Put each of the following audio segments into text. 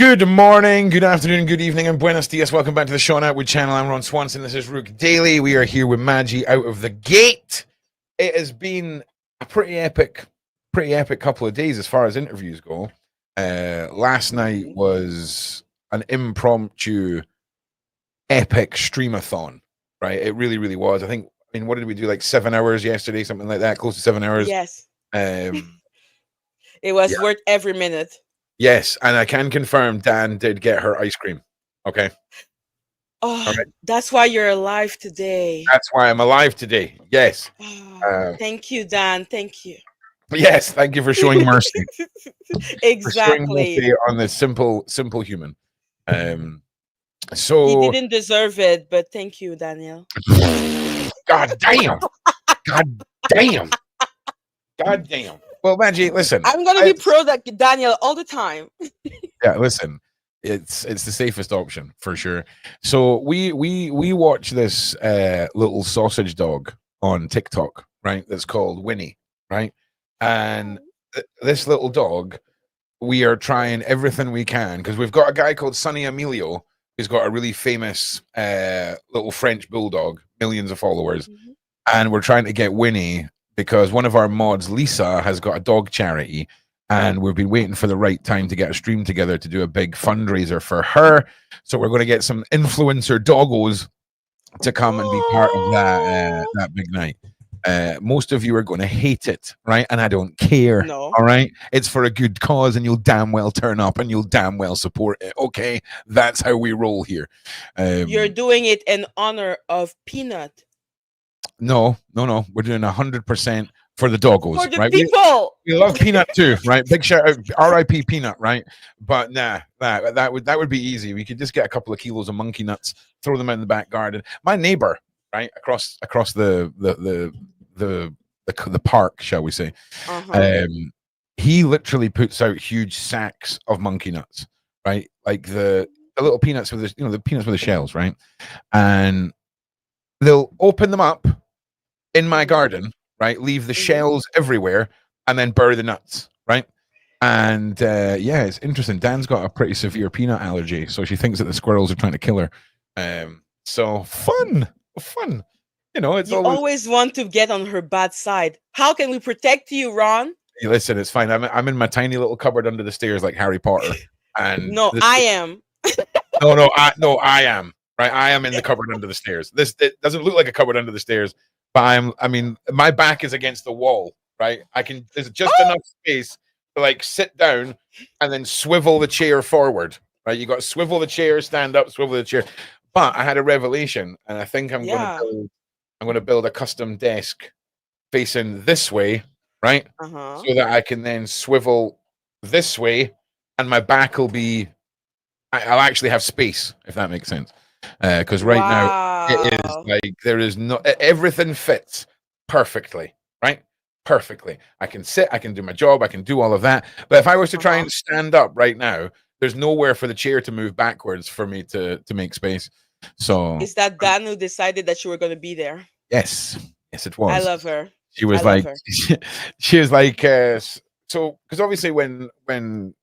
Good morning, good afternoon, good evening, and buenos dias. Welcome back to the Sean Atwood channel. I'm Ron Swanson. This is Rqdaily. We are here with Maggie out of the gate. It has been a pretty epic couple of days as far as interviews go. Last night was an impromptu, epic streamathon, right? It really, really was. I mean, what did we do? Like 7 hours yesterday, something like that, close to 7 hours. Yes. It was worth every minute. Yes, and I can confirm Dan did get her ice cream. Okay. Oh, right. That's why you're alive today. That's why I'm alive today. Yes. Thank you, Dan. Thank you. Yes, thank you for showing mercy. Exactly. For showing mercy on the simple human. So he didn't deserve it, but thank you, Daniel. God damn. God damn. God damn. Well, Maggie, listen. I'm gonna be pro that Daniel all the time. Yeah, listen. It's the safest option for sure. So we watch this little sausage dog on TikTok, right? That's called Winnie, right? And this little dog, we are trying everything we can because we've got a guy called Sonny Emilio who's got a really famous little French bulldog, millions of followers, and we're trying to get Winnie because one of our mods, Lisa, has got a dog charity. And we've been waiting for the right time to get a stream together to do a big fundraiser for her. So we're going to get some influencer doggos to come and be part of that big night. Most of you are going to hate it, right? And I don't care. No. All right. It's for a good cause and you'll damn well turn up and you'll damn well support it. Okay. That's how we roll here. You're doing it in honor of Peanut. No. We're doing 100% for the doggos, for the right? people. We love Peanut too, right? Big shout out, R.I.P. Peanut, right? But that would be easy. We could just get a couple of kilos of monkey nuts, throw them out in the back garden. My neighbor, right across the park, shall we say? He literally puts out huge sacks of monkey nuts, right? Like the little peanuts with the peanuts with the shells, right? And they'll open them up in my garden. Right, leave the shells everywhere, and then bury the nuts. Right, and yeah, it's interesting. Dan's got a pretty severe peanut allergy, so she thinks that the squirrels are trying to kill her. So fun. It's you always want to get on her bad side. How can we protect you, Ron? Hey, listen, it's fine. I'm in my tiny little cupboard under the stairs, like Harry Potter. And no, I am. I am. Right, I am in the cupboard under the stairs. It doesn't look like a cupboard under the stairs. But I mean, my back is against the wall, right? There's just enough space to like sit down and then swivel the chair forward, right? You got to swivel the chair, stand up, swivel the chair. But I had a revelation, and I think I'm going to build a custom desk facing this way, right? So that I can then swivel this way, and my back will be. I'll actually have space, if that makes sense. Because right now it is like there is no everything fits perfectly, right? Perfectly. I can sit, I can do my job, I can do all of that. But if I was to try and stand up right now, there's nowhere for the chair to move backwards for me to make space. So is that Dan who decided that you were going to be there? Yes, it was. I love her. She was like, she was like, so because obviously when Dan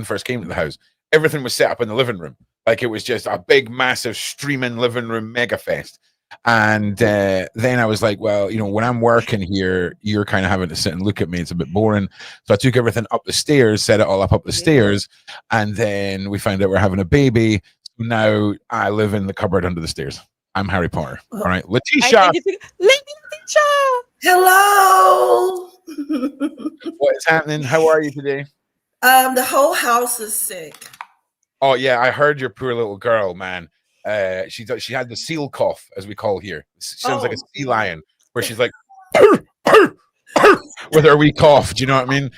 first came to the house, everything was set up in the living room. Like it was just a big, massive streaming living room mega fest. And then I was like, well, when I'm working here, you're kind of having to sit and look at me. It's a bit boring. So I took everything up the stairs, set it all up the stairs. And then we found out we're having a baby. So now I live in the cupboard under the stairs. I'm Harry Potter. All right. Letitia. Letitia. Hello. What is happening? How are you today? The whole house is sick. Oh yeah, I heard your poor little girl, man. She had the seal cough, as we call here. Sounds like a sea lion, where she's like with her wee cough. Do you know what I mean?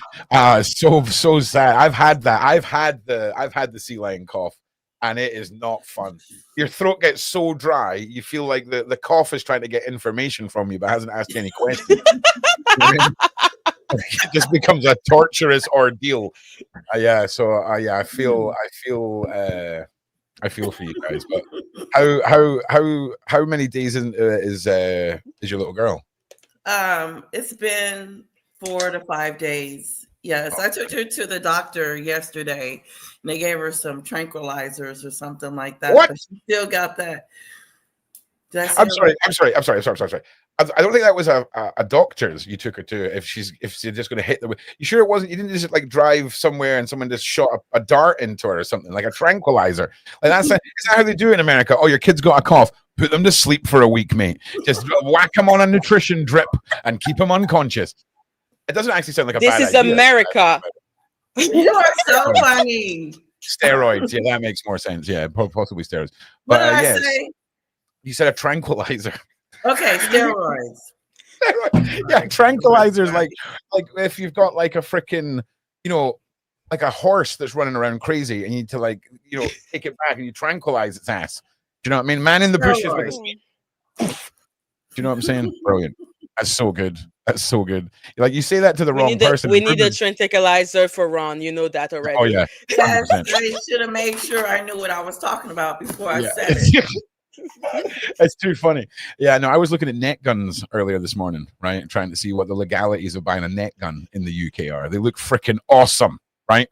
So sad. I've had that. I've had the sea lion cough, and it is not fun. Your throat gets so dry, you feel like the cough is trying to get information from you, but hasn't asked any questions. It just becomes a torturous ordeal. I feel for you guys. But how many days is your little girl? It's been 4 to 5 days. Yes, I took her to the doctor yesterday, and they gave her some tranquilizers or something like that. What? But she still got that. Did I say I'm it sorry. right? I'm sorry. I'm sorry. I'm sorry. I'm sorry. I don't think that was a doctor's you took her to. If she's just going to hit the. You sure it wasn't? You didn't just like drive somewhere and someone just shot a dart into her or something like a tranquilizer. Like that's is that how they do in America? Oh, your kid's got a cough. Put them to sleep for a week, mate. Just whack them on a nutrition drip and keep them unconscious. It doesn't actually sound like a This bad is idea. America. You are so funny. Steroids. Yeah, that makes more sense. Yeah, possibly steroids. What But did I yes, say? you said a tranquilizer. Okay, steroids. Yeah, tranquilizers like if you've got like a freaking, like a horse that's running around crazy and you need to like, take it back and you tranquilize its ass. Do you know what I mean? Man in the bushes with a Steroids. do you know what I'm saying? Brilliant. That's so good. That's so good. Like you say that to the wrong person. We need a tranquilizer for Ron. You know that already. Oh yeah. Yes, 100%. I should have made sure I knew what I was talking about before I Yeah. said it. It's too funny. Yeah, no, I was looking at net guns earlier this morning, right? Trying to see what the legalities of buying a net gun in the UK are. They look freaking awesome, right?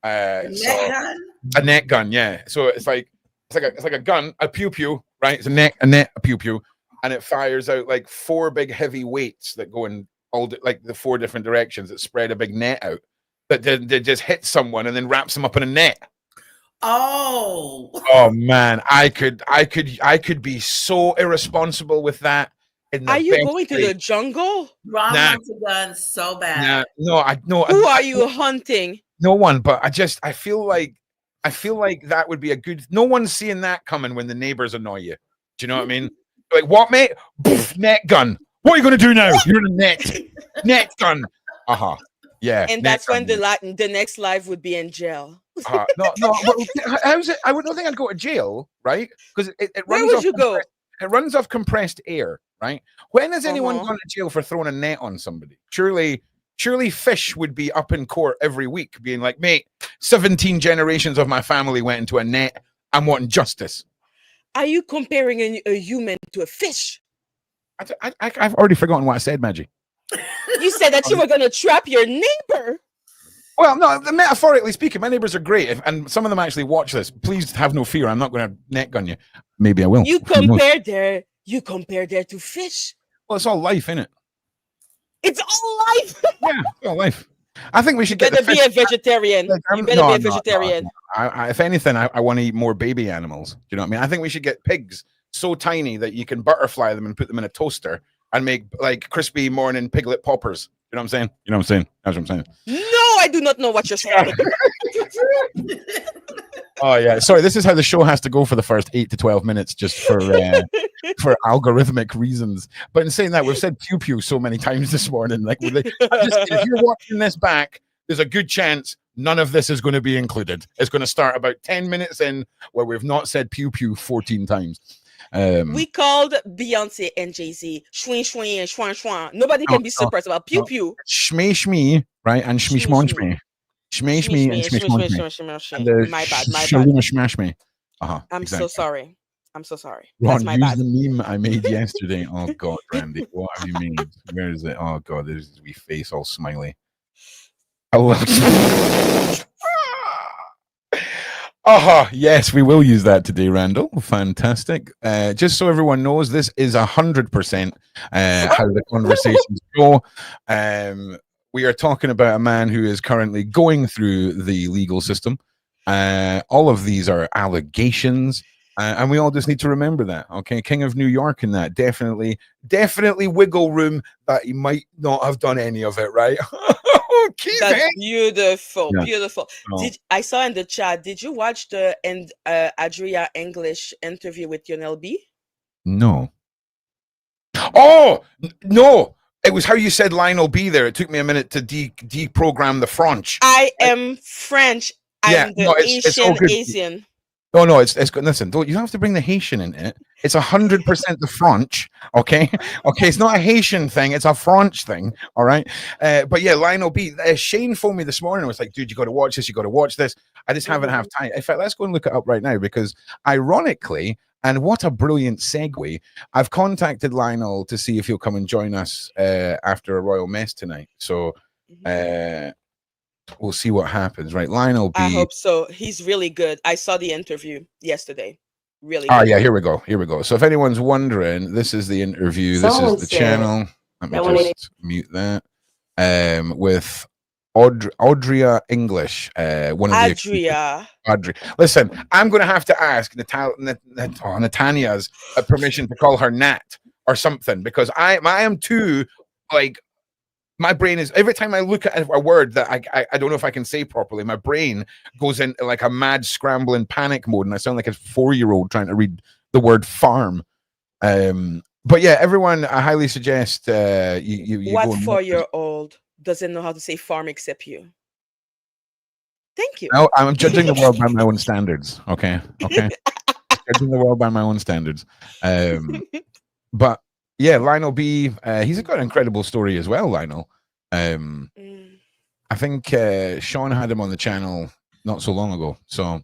A net gun? A net gun, yeah. So it's like a gun, a pew pew, right? It's a net, a pew pew, and it fires out like 4 big heavy weights that go in like the 4 different directions that spread a big net out. That they just hit someone and then wraps them up in a net. Oh man, I could be so irresponsible with that. Are you going to the jungle? Ron wants a gun so bad. No. Who are you hunting? No one, but I feel like that would be a good. No one's seeing that coming when the neighbors annoy you. Do you know what I mean? Like what, mate? Poof, net gun. What are you going to do now? You're in a net gun. Yeah. And that's when the next life would be in jail. No. How's it? I don't think I'd go to jail, right? Because it runs. Where would you go? It runs off compressed air, right? When has anyone gone to jail for throwing a net on somebody? Surely Fish would be up in court every week, being like, "Mate, 17 generations of my family went into a net. I'm wanting justice." Are you comparing a human to a fish? I've already forgotten what I said, Maggie. You said that you were going to trap your neighbor. Well, no, metaphorically speaking, my neighbors are great, and some of them actually watch this. Please have no fear. I'm not going to net gun you. Maybe I will. You compare there to fish. Well, it's all life, isn't it? It's all life. Yeah, it's all life. I think we should be a vegetarian. You better be a vegetarian. If anything, I want to eat more baby animals. Do you know what I mean? I think we should get pigs so tiny that you can butterfly them and put them in a toaster and make like crispy morning piglet poppers. You know what I'm saying? You know what I'm saying? That's what I'm saying. No, I do not know what you're saying. Oh yeah, sorry. This is how the show has to go for the first 8 to 12 minutes, just for algorithmic reasons. But in saying that, we've said pew pew so many times this morning. Like, if you're watching this back, there's a good chance none of this is going to be included. It's going to start about 10 minutes in where we've not said pew pew 14 times. We called Beyonce and Jay-Z shwing shwing and shwan shwan. Nobody can be surprised about pew pew. Shmee shmee, right? And shmee shmon shmee. Shmee shmee and shmee shmon shmee. My bad. Shalima smash me. I'm so sorry. Ron, that's my bad. The meme I made yesterday. Oh God, Randy, what have you made? Where is it? Oh God, there's his wee face all smiley. I love. Yes, we will use that today, Randall. Fantastic. Just so everyone knows, this is 100% how the conversations go. We are talking about a man who is currently going through the legal system. All of these are allegations, and we all just need to remember that. Okay, King of New York and that definitely wiggle room that he might not have done any of it, right? That's beautiful. Yeah. Beautiful. Oh. I saw in the chat, did you watch the Adria English interview with Lionel B? No. Oh, no. It was how you said Lionel B there. It took me a minute to deprogram the French. I am French. I'm the Asian. No, it's good. Listen, you don't have to bring the Haitian in it. It's 100% the French. Okay. It's not a Haitian thing. It's a French thing. All right. But yeah, Lionel B. Shane phoned me this morning and was like, dude, you got to watch this. You got to watch this. I just haven't have time. In fact, let's go and look it up right now because ironically, and what a brilliant segue, I've contacted Lionel to see if he'll come and join us after a royal mess tonight. So we'll see what happens, right? Lionel I B. hope so. He's really good. I saw the interview yesterday. Really Oh good. yeah, here we go. Here we go. So if anyone's wondering, this is the interview. Someone This is the said channel. Let me that when they just mute that. With Adria English, one of the Adria. Adria. Listen, I'm going to have to ask Natania's permission to call her Nat or something, because I am too, like, my brain is, every time I look at a word that I don't know if I can say properly, my brain goes into like a mad scrambling panic mode, and I sound like a 4-year-old trying to read the word farm. But yeah, everyone, I highly suggest you What go and 4-year-old doesn't know how to say farm except you? Thank you. No, I'm judging the world by my own standards. Okay. Judging the world by my own standards. But yeah, Lionel B. He's got an incredible story as well, Lionel. I think Sean had him on the channel not so long ago, so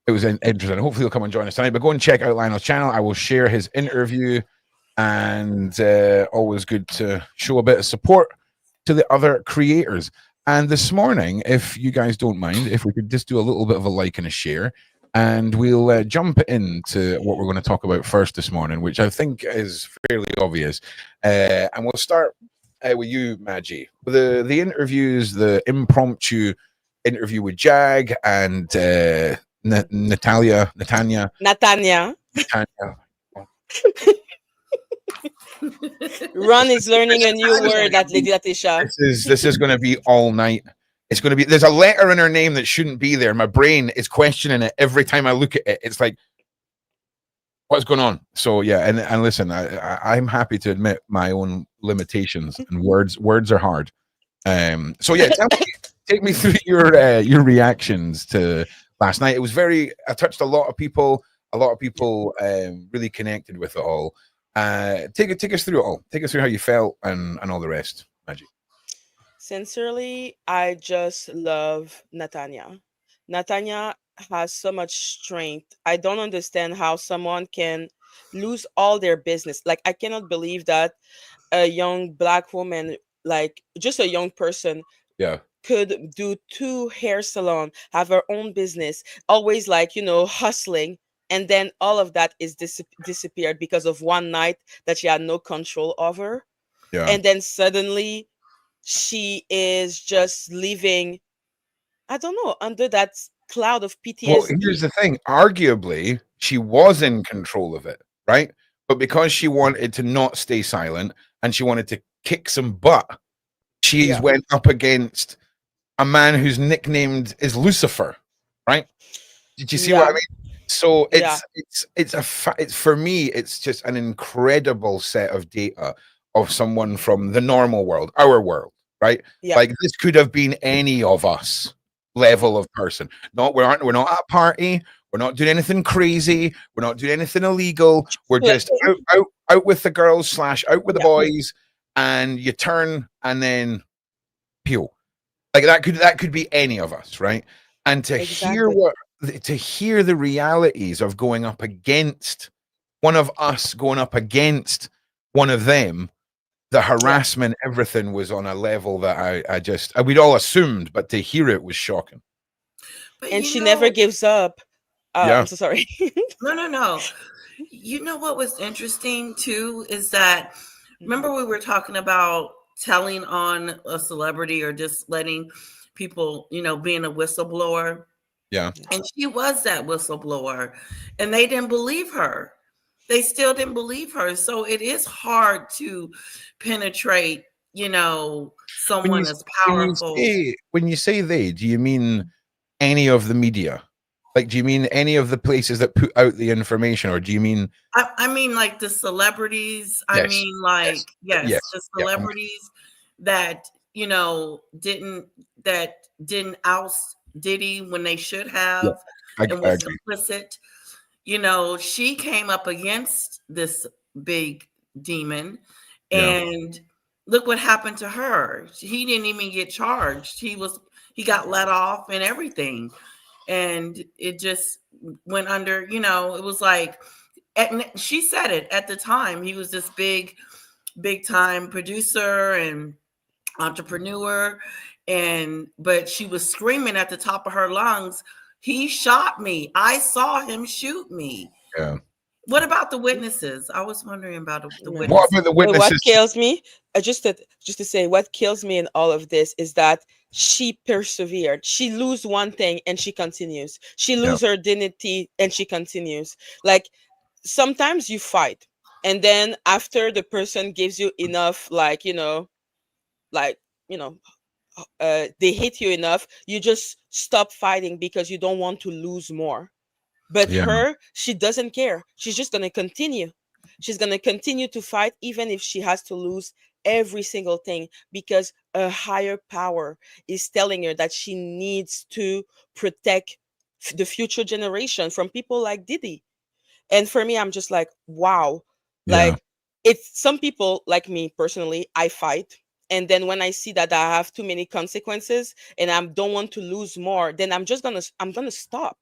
it was interesting. Hopefully he'll come and join us tonight. But go and check out Lionel's channel. I will share his interview, and always good to show a bit of support to the other creators. And this morning, if you guys don't mind, if we could just do a little bit of a like and a share, and we'll jump into what we're going to talk about first this morning, which I think is fairly obvious. And we'll start with you, Maggie. The interviews, the impromptu interview with Jag and Natanya. Ron is learning a new word at Lady Latisha. This is going to be all night. It's going to be, there's a letter in her name that shouldn't be there. My brain is questioning it every time I look at it. It's like, what's going on? So yeah, and listen, I'm happy to admit my own limitations, and words are hard. So yeah, take me through your reactions to last night. It was I touched a lot of people. A lot of people really connected with it all. Take us through it all. Take us through how you felt and all the rest, Magic. Sincerely, I just love Natanya. Natanya has so much strength. I don't understand how someone can lose all their business. Like, I cannot believe that a young Black woman, like just a young person, could do 2 hair salon, have her own business, always like, hustling. And then all of that is disappeared because of one night that she had no control over. Yeah. And then suddenly she is just living, I don't know, under that cloud of PTSD. Well, here's the thing. Arguably, she was in control of it, right? But because she wanted to not stay silent and she wanted to kick some butt, she went up against a man whose nicknamed is Lucifer, right? Did you see what I mean? So it's for me, it's just an incredible set of data of someone from the normal world, our world, right? Like, this could have been any of us level of person. We're not at a party. We're not doing anything crazy. We're not doing anything illegal. We're just out with the girls / out with the boys, and you turn and then pew. Like, that could be any of us, right? And to hear the realities of going up against one of us, going up against one of them, the harassment, everything was on a level that we'd all assumed, but to hear it was shocking. And she never gives up. I'm so sorry. No. You know what was interesting too is that, remember we were talking about telling on a celebrity or just letting people, being a whistleblower. Yeah. And she was that whistleblower, and they didn't believe her. They still didn't believe her. So it is hard to penetrate, someone as powerful. When you say they, do you mean any of the media? Like, do you mean any of the places that put out the information, or do you mean? I mean, like the celebrities. Yes. I mean, like, yes. The celebrities that, didn't oust Diddy when they should have, and was complicit. She came up against this big demon, and look what happened to her. He didn't even get charged. He got let off and everything. And it just went under, it was like, she said it at the time. He was this big time producer and entrepreneur. but she was screaming at the top of her lungs, "He shot me. I saw him shoot me." Yeah. What about the witnesses? I was wondering about the No. witnesses. What about the witnesses? What kills me, just to say, what kills me in all of this is that she persevered. She lose one thing and she continues. She lose her dignity and she continues. Like, sometimes you fight, and then after the person gives you enough, like, like, they hit you enough, you just stop fighting because you don't want to lose more. But her, she doesn't care. She's just going to continue. She's going to continue to fight, even if she has to lose every single thing, because a higher power is telling her that she needs to protect the future generation from people like Diddy. And for me, I'm just like, wow. Like, it's some people like me personally, I fight. And then when I see that I have too many consequences and I don't want to lose more, then I'm gonna stop.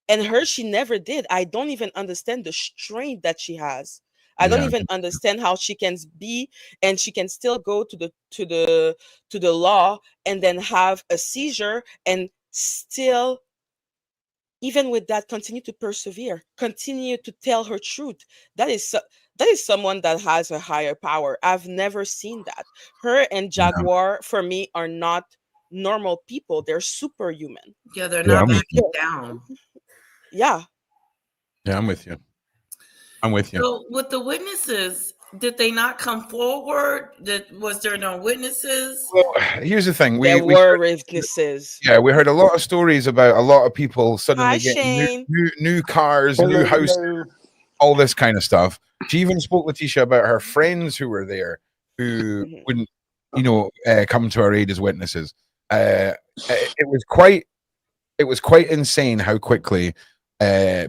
And her, she never did. I don't even understand the strength that she has. I don't even understand how she can be, and she can still go to the law and then have a seizure and still, even with that, continue to persevere, continue to tell her truth. That is someone that has a higher power. I've never seen that. Her and Jaguar, for me, are not normal people. They're superhuman. Yeah, they're not backing down. Yeah. Yeah, I'm with you. So with the witnesses, did they not come forward? Was there no witnesses? Well, here's the thing. There were witnesses. Yeah, we heard a lot of stories about a lot of people suddenly getting Shane. new cars, new houses, all this kind of stuff. She even spoke, Letitia, about her friends who were there who wouldn't, come to her aid as witnesses. It was quite insane how quickly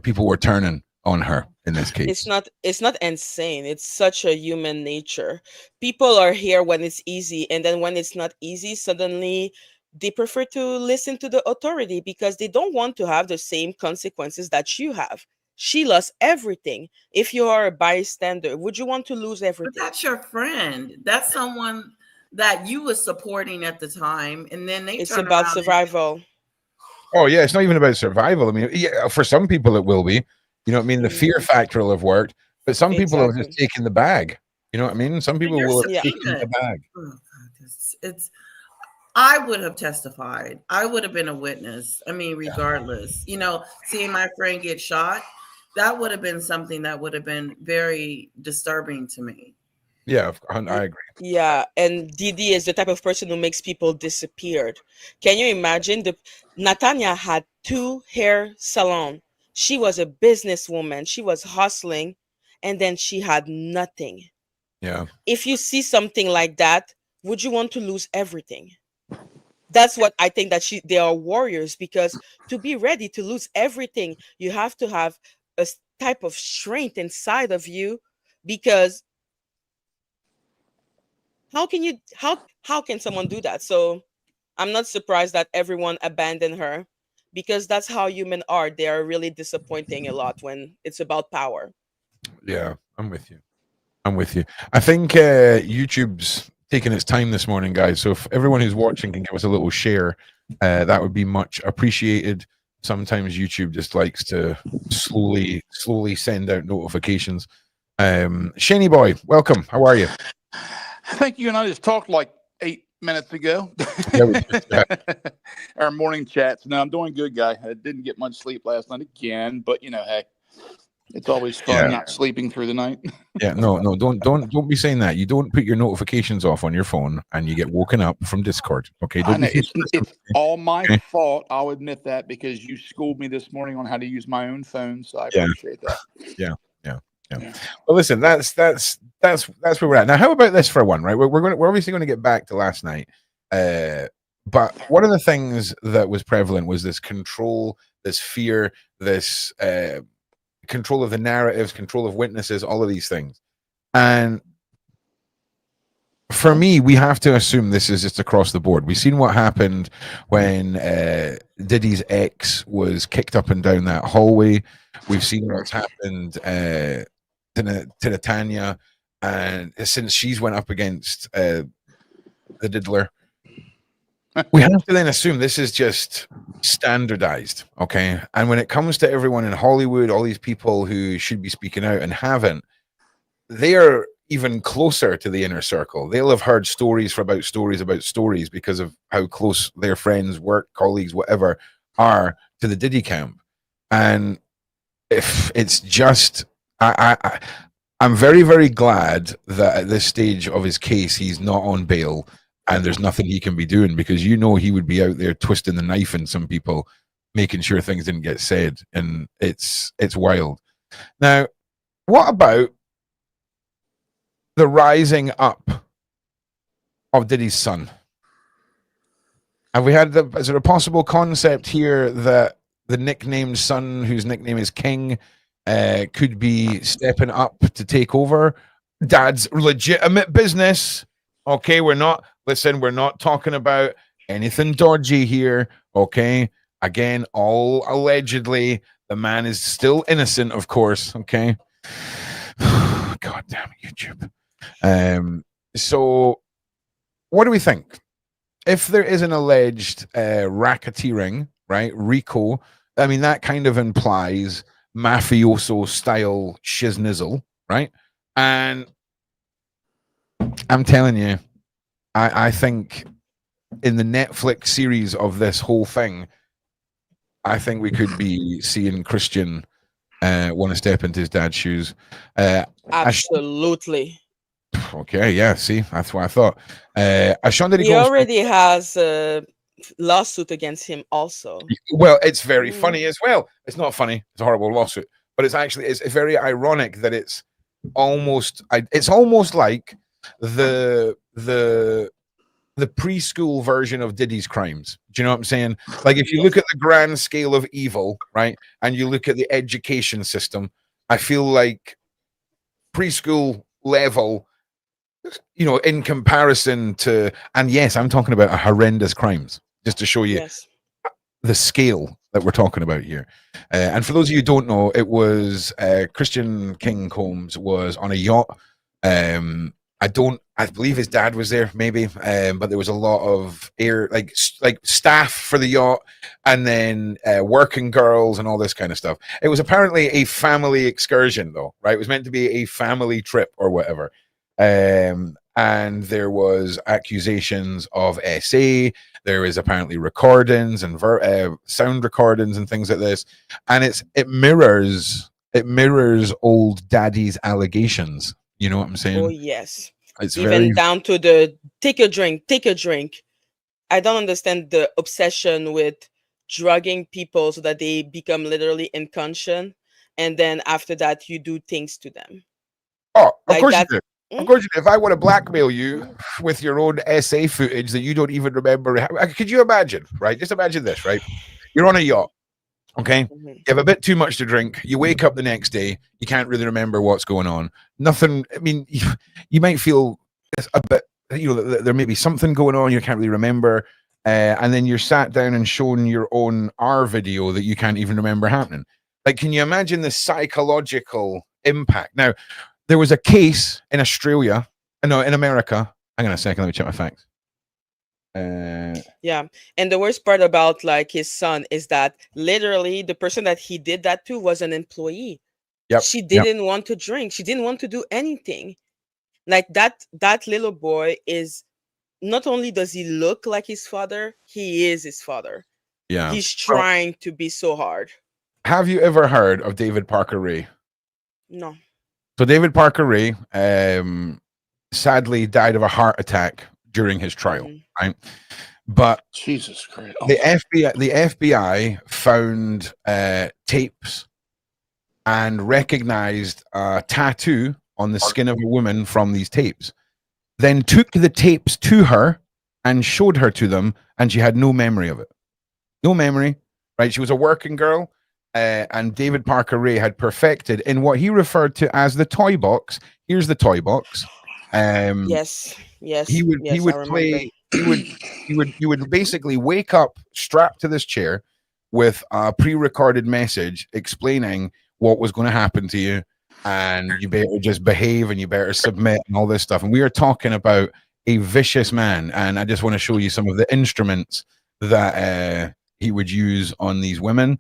people were turning on her in this case. It's not insane. It's such a human nature. People are here when it's easy, and then when it's not easy, suddenly they prefer to listen to the authority because they don't want to have the same consequences that you have. She lost everything. If you are a bystander, would you want to lose everything? But that's your friend. That's someone that you were supporting at the time, and then it's about survival. Oh yeah, it's not even about survival. I mean, yeah, for some people it will be. You know what I mean? The fear factor will have worked, but some people have just taken the bag. You know what I mean? Some people will have taken the bag. Oh, God, I would have testified. I would have been a witness. I mean, regardless, seeing my friend get shot, that would have been something that would have been very disturbing to me. Yeah, I agree. Yeah, and Diddy is the type of person who makes people disappeared. Can you imagine? Natanya had 2 hair salons. She was a businesswoman. She was hustling, and then she had nothing. Yeah. If you see something like that, would you want to lose everything? That's what I think, that they are warriors, because to be ready to lose everything, you have to have a type of strength inside of you, because how can someone do that? So I'm not surprised that everyone abandoned her, because that's how humans are. They are really disappointing a lot when it's about power. Yeah, I'm with you. I think YouTube's taking its time this morning, guys. So if everyone who's watching can give us a little share, that would be much appreciated. Sometimes YouTube just likes to slowly send out notifications. Shaney boy, welcome. How are you? Thank you. And I just talked like 8 minutes ago. Our morning chats. No, I'm doing good, guy. I didn't get much sleep last night again, but hey, it's always fun not sleeping through the night. Yeah, no, don't be saying that. You don't put your notifications off on your phone and you get woken up from Discord. Okay, it's all my fault. I'll admit that, because you schooled me this morning on how to use my own phone, so I appreciate that. Yeah. Well, listen, that's where we're at now. How about this for one, right? We're obviously going to get back to last night, but one of the things that was prevalent was this control, this fear, this control of the narratives, control of witnesses, all of these things. And for me, we have to assume this is just across the board. We've seen what happened when Diddy's ex was kicked up and down that hallway. We've seen what's happened to Natanya, and since she's went up against the diddler. we have to then assume this is just standardized, okay? And when it comes to everyone in Hollywood, all these people who should be speaking out and haven't, they are even closer to the inner circle. They'll have heard stories about stories because of how close their friends, work colleagues, whatever, are to the Diddy camp. And if it's just, I'm very, very glad that at this stage of his case, he's not on bail and there's nothing he can be doing, because he would be out there twisting the knife in some people, making sure things didn't get said. And it's wild. Now, what about the rising up of Diddy's son? Have we had is there a possible concept here that the nicknamed son, whose nickname is King, could be stepping up to take over Dad's legitimate business? Okay, we're not talking about anything dodgy here. Okay, again, all allegedly. The man is still innocent, of course. Okay. God damn it, YouTube. So what do we think? If there is an alleged racketeering, right, RICO, I mean, that kind of implies mafioso style shiznizzle, right? And I'm telling you, I think in the Netflix series of this whole thing, I think we could be seeing Christian want to step into his dad's shoes. Absolutely. Okay, yeah, see, that's what I thought. He already has a lawsuit against him also. Well, it's very funny as well. It's not funny, it's a horrible lawsuit, but it's very ironic that it's almost like the preschool version of Diddy's crimes. Do you know what I'm saying? Like, if you look at the grand scale of evil, right, and you look at the education system, I feel like preschool level, you know, in comparison to, and yes, I'm talking about horrendous crimes, just to show you the scale that we're talking about here. And for those of you who don't know, it was Christian King Combs was on a yacht. I believe his dad was there, maybe, but there was a lot of like staff for the yacht, and then working girls and all this kind of stuff. It was apparently a family excursion, though, right? It was meant to be a family trip or whatever. And there was accusations of SA. There is apparently recordings and sound recordings and things like this, and it mirrors old Daddy's allegations. You know what I'm saying? Oh yes. It's even down to the take a drink. I don't understand the obsession with drugging people so that they become literally inconscient, and then after that you do things to them. Oh, of course you do. Of course you do. If I want to blackmail you with your own SA footage that you don't even remember, could you imagine, right? Just imagine this, right? You're on a yacht, okay? You have a bit too much to drink. You wake up the next day. You can't really remember what's going on. Nothing. I mean, you might feel a bit, you know, there may be something going on you can't really remember. And then you're sat down and shown your own R video that you can't even remember happening. Like, can you imagine the psychological impact? Now, there was a case in Australia, no, in America. Hang on a second, let me check my facts. Yeah, and the worst part about like his son is that literally the person that he did that to was an employee. Yep. She didn't want to drink. She didn't want to do anything. Like that little boy is, not only does he look like his father, he is his father. Yeah. He's trying to be so hard. Have you ever heard of David Parker Ray? No. So David Parker Ray sadly died of a heart attack during his trial, right? But Jesus Christ. The FBI found tapes and recognized a tattoo on the skin of a woman from these tapes, then took the tapes to her and showed her to them, and she had no memory of it. No memory, right? She was a working girl. And David Parker Ray had perfected in what he referred to as the toy box. Here's the toy box. Yes. He would basically wake up strapped to this chair with a pre-recorded message explaining what was going to happen to you, and you better just behave and you better submit and all this stuff. And we are talking about a vicious man, and I just want to show you some of the instruments that he would use on these women.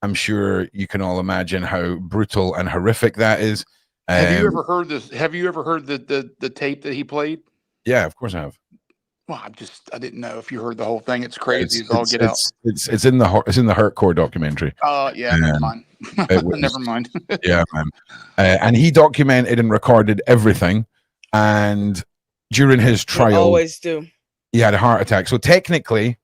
I'm sure you can all imagine how brutal and horrific that is. Have you ever heard this? Have you ever heard the tape that he played? Yeah, of course I have. Well, I didn't know if you heard the whole thing. It's crazy as all get out. It's in the Hurtcore documentary. Yeah, never mind. Never mind. Yeah, man. And he documented and recorded everything. And during his trial, they always do. He had a heart attack. So technically,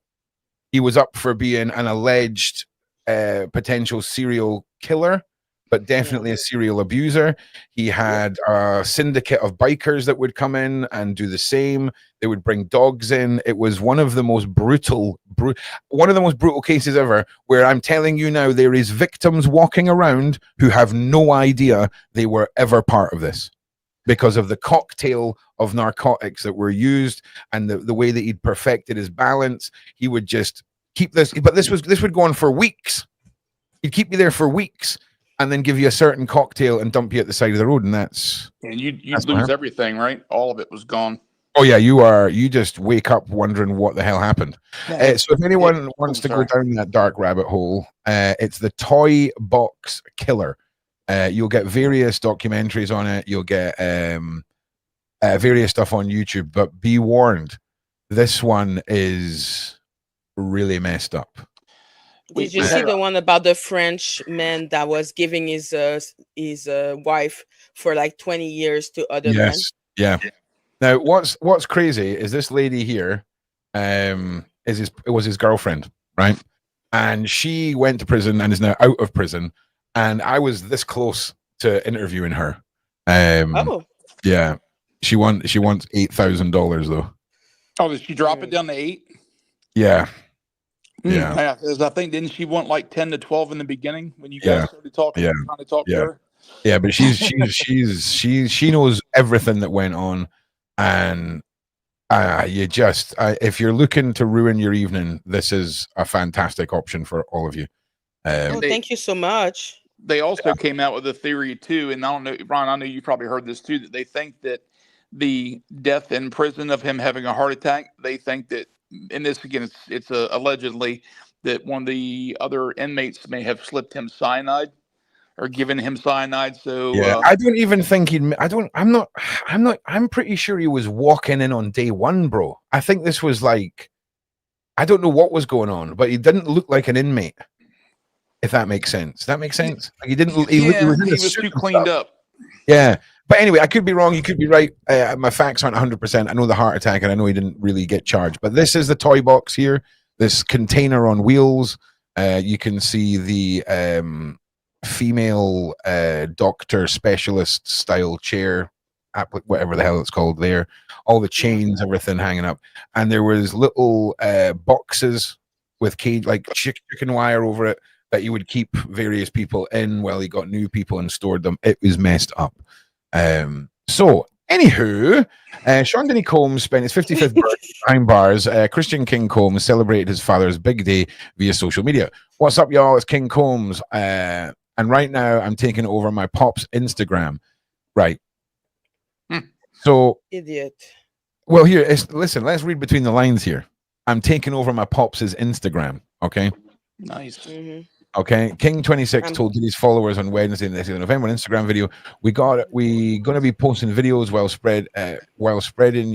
he was up for being an alleged potential serial killer, but definitely a serial abuser. He had a syndicate of bikers that would come in and do the same. They would bring dogs in. It was one of the most brutal cases ever, where I'm telling you now, there is victims walking around who have no idea they were ever part of this, because of the cocktail of narcotics that were used and the way that he'd perfected his balance. He would just keep this, but this would go on for weeks. He'd keep you there for weeks and then give you a certain cocktail and dump you at the side of the road. And you'd lose everything, right? All of it was gone. Oh yeah, you just wake up wondering what the hell happened. So if anyone wants to go down that dark rabbit hole, it's the Toy Box Killer. You'll get various documentaries on it. You'll get various stuff on YouTube, but be warned, this one is really messed up. Did you see the one about the French man that was giving his wife for like 20 years to other men? Yeah. Now, what's crazy is this lady here was his girlfriend, right? And she went to prison and is now out of prison. And I was this close to interviewing her. Yeah. She wants $8,000 though. Oh, did she drop it down to 8? Yeah. Yeah. I think didn't she want like 10 to 12 in the beginning when you guys started talking? Yeah. Trying to talk to her? Yeah, but she knows everything that went on, and if you're looking to ruin your evening, this is a fantastic option for all of you. Thank you so much. They also came out with a theory too, and I don't know, Brian, I know you probably heard this too, that they think that the death in prison of him having a heart attack, they think that, and this again, it's allegedly that one of the other inmates may have slipped him cyanide or given him cyanide. So I don't even think I'm pretty sure he was walking in on day one, bro. I think this was like, I don't know what was going on, but he didn't look like an inmate. If that makes sense. Does that make sense? Like he didn't. He was too cleaned up. Yeah, but anyway, I could be wrong. You could be right. My facts aren't 100%. I know the heart attack, and I know he didn't really get charged. But this is the toy box here. This container on wheels. You can see the female doctor specialist style chair, whatever the hell it's called there. All the chains, everything hanging up, and there was little boxes with cage, like chicken wire over it, that you would keep various people in while he got new people and stored them. It was messed up. So, anywho, Sean Denny Combs spent his 55th birthday behind bars. Christian King Combs celebrated his father's big day via social media. What's up, y'all? It's King Combs. And right now, I'm taking over my pop's Instagram. Right. So, idiot. Well, here, listen, let's read between the lines here. I'm taking over my pop's Instagram. Okay. Nice. Mm-hmm. Okay, King 26 told his followers on Wednesday, the 6th of November, on Instagram video, we going to be posting videos while spreading,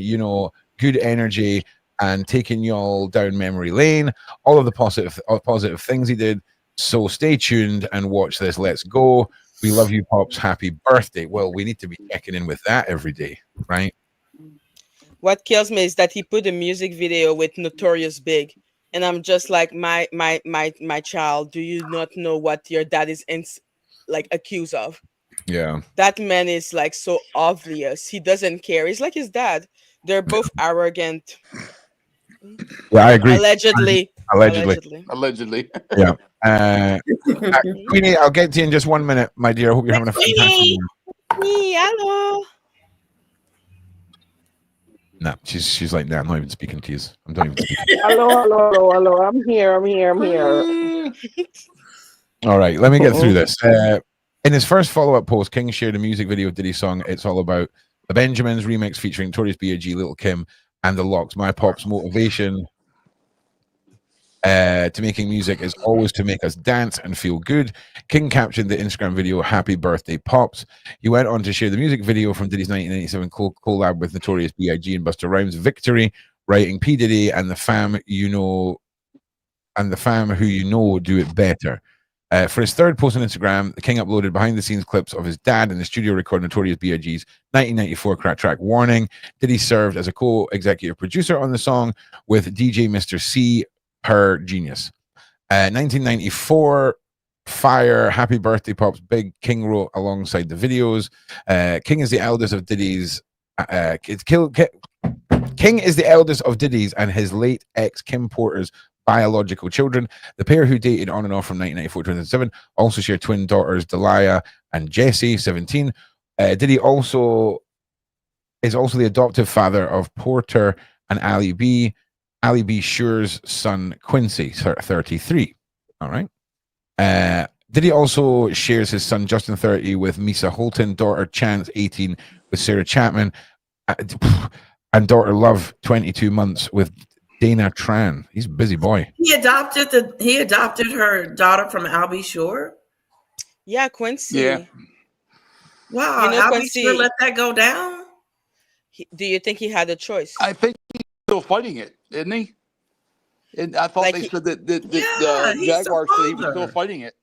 good energy and taking y'all down memory lane. All of the positive things he did. So stay tuned and watch this. Let's go. We love you, Pops. Happy birthday. Well, we need to be checking in with that every day, right? What kills me is that he put a music video with Notorious Big. And I'm just like, my child, do you not know what your dad is accused of? Yeah. That man is like so obvious. He doesn't care. He's like his dad. They're both arrogant. Yeah, I agree. Allegedly. Yeah. Queenie, I'll get to you in just 1 minute, my dear. I hope you're having a fun time. Hello. No, she's like, no, I'm not even speaking to you. I'm not even speaking. Hello. I'm here. All right, let me get through this. In his first follow-up post, King shared a music video of Diddy's song "It's All About" The Benjamins remix featuring Notorious B.I.G., Little Kim, and The Lox. My pop's motivation to making music is always to make us dance and feel good. King captioned the Instagram video "Happy Birthday, Pops." He went on to share the music video from Diddy's 1997 collab with Notorious B.I.G. and Busta Rhymes, "Victory," writing P. Diddy and the fam who you know do it better. For his third post on Instagram, the King uploaded behind-the-scenes clips of his dad in the studio recording Notorious B.I.G.'s 1994 crack track "Warning." Diddy served as a co-executive producer on the song with DJ Mr. C, her genius. 1994 Fire, "Happy Birthday, Pops," Big King wrote alongside the videos. King is the eldest of Diddy's King is the eldest of Diddy's and his late ex Kim Porter's biological children. The pair, who dated on and off from 1994 to 2007, also share twin daughters Delia and Jessie, 17. Diddy is also the adoptive father of Porter and Ali B. Ali B. Shure's son Quincy, 33. All right. Diddy also shares his son Justin, 30, with Misa Holton, daughter Chance, 18, with Sarah Chapman, and daughter Love, 22 months, with Dana Tran. He's a busy boy. He adopted her daughter from Albie Shore. Yeah, Quincy. Yeah. Wow, You know, Albie Quincy, Shore let that go down. do you think he had a choice? I think he's still fighting it, isn't he? And I thought Like they said that he's Jaguar the said he was still father. fighting it,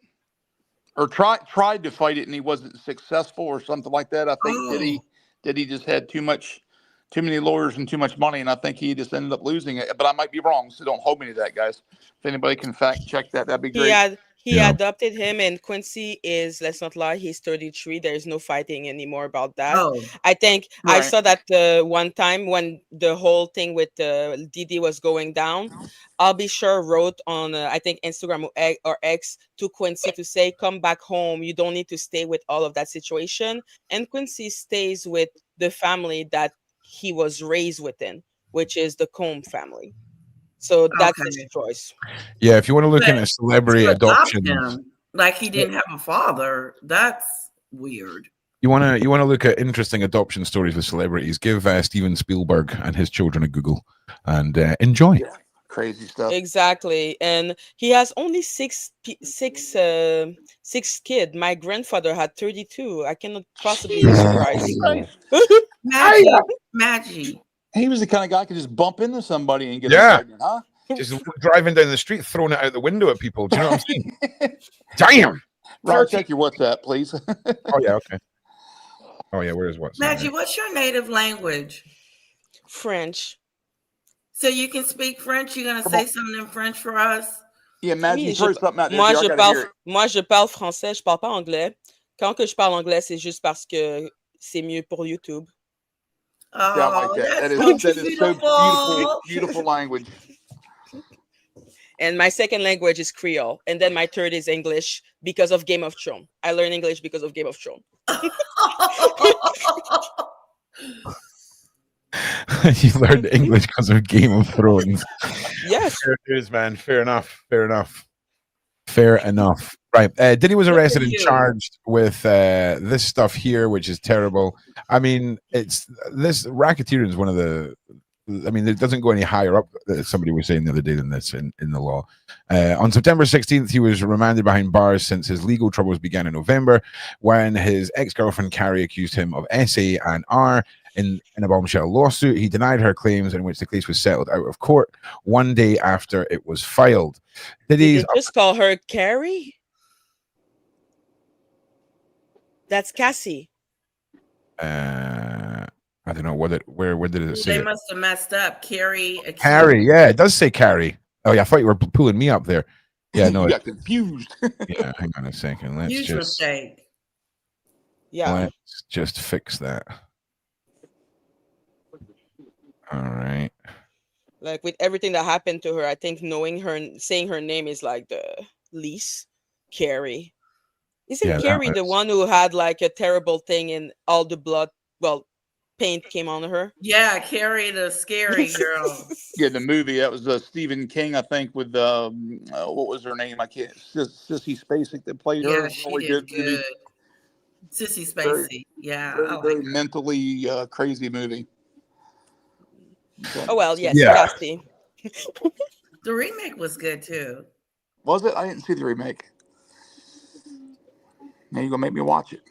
or tried to fight it, and he wasn't successful, or something like that. I think Diddy just had too many lawyers and too much money, and I think he just ended up losing it. But I might be wrong, so don't hold me to that, guys. If anybody can fact check that, that'd be great. He adopted him, and Quincy is, let's not lie, he's 33. There's no fighting anymore about that. Oh, I think I Right. saw that one time when the whole thing with Diddy was going down. I'll be sure wrote on I think Instagram or X to Quincy to say, "Come back home. You don't need to stay with all of that situation." And Quincy stays with the family that he was raised within, which is the Combe family. So that's his okay. choice. Yeah, if you want to look But into celebrity to adopt adoption, him like he didn't have a father, that's weird. you want to look at interesting adoption stories with celebrities, give Steven Spielberg and his children a Google and enjoy. Yeah. Crazy stuff. Exactly, and he has only six kids. My grandfather had 32. I cannot possibly be surprised. Maggie. He was the kind of guy who could just bump into somebody and get Yeah. pregnant, huh? Just driving down the street, throwing it out the window at people. Do you know what I'm saying? Damn. Right, check your WhatsApp, please. Oh yeah, okay. Oh yeah, where is WhatsApp? Maggie, what's your native language? French. So you can speak French? You're gonna say something in French for us? Yeah, Maggie, Oui, throw something out there. moi, I je gotta parle, hear it. moi, je parle français, je parle pas anglais. Quand que je parle anglais, c'est juste parce que c'est mieux pour YouTube. Yeah, I like Oh, that. that's That is so beautiful. beautiful language. And my second language is Creole. And then my third is English because of Game of Thrones. I learned English because of Game of Thrones. You learned English because of Game of Thrones. Yes. Fair dues, man. Fair enough. Right. Diddy was arrested and charged with this stuff here, which is terrible. I mean, this racketeering is one of the. I mean, it doesn't go any higher up, somebody was saying the other day, than this in the law. On September 16th, he was remanded behind bars since his legal troubles began in November, when his ex-girlfriend Carrie accused him of SA and R in a bombshell lawsuit. He denied her claims, in which the case was settled out of court one day after it was filed. Did they just call her Carrie? That's Cassie. I don't know where did it say? They must have messed up. Carrie, yeah, it does say Carrie. Oh yeah, I thought you were pulling me up there. Yeah, no, you got confused. Yeah, hang on a second. Let's mistake. Yeah, let's just fix that. All right. Like with everything that happened to her, I think knowing her, saying her name is like the least. Carrie. Isn't Carrie the one who had like a terrible thing and all the blood? Well, paint came on her. Yeah, Carrie, the scary girl. Yeah, the movie that was Stephen King, I think, with what was her name? I can't. Sissy Spacek that played her. Yeah, she did good. Sissy Very, Spacey. Yeah, I very, like very her. mentally crazy movie. Okay. Oh well, yes, Yeah. Cassie. The remake was good too. Was it? I didn't see the remake. Now you're gonna make me watch it.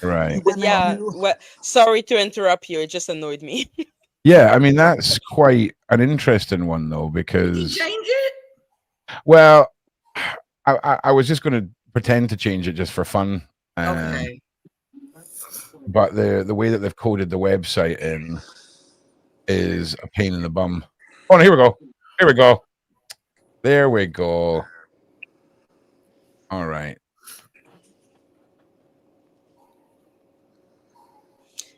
Right. You But women, yeah, you. well, sorry to interrupt you. It just annoyed me. Yeah, I mean that's quite an interesting one though, Did he because change it? well, I was just going to pretend to change it just for fun, Okay. but the way that they've coded the website in is a pain in the bum. Oh, no, here we go. Here we go. There we go. All right.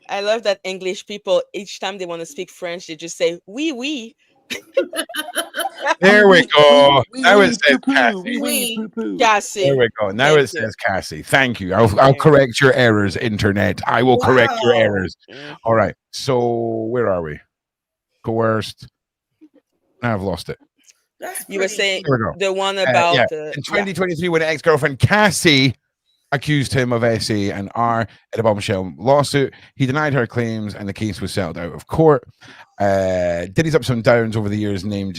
I love that English people, each time they want to speak French, they just say oui, oui. There we go. Now it says Cassie. We. There Cassie. we go. Now Thank it you. says Cassie. Thank you. I'll correct your errors, internet. I will correct your Wow. errors. Mhm. All right. So where are we? Coerced. Now I've lost it. That's You were pretty. saying There we go. the one about Yeah. the In 2023, when ex-girlfriend Cassie accused him of SA and R in a bombshell lawsuit, he denied her claims, and the case was settled out of court. Diddy's ups and downs over the years, name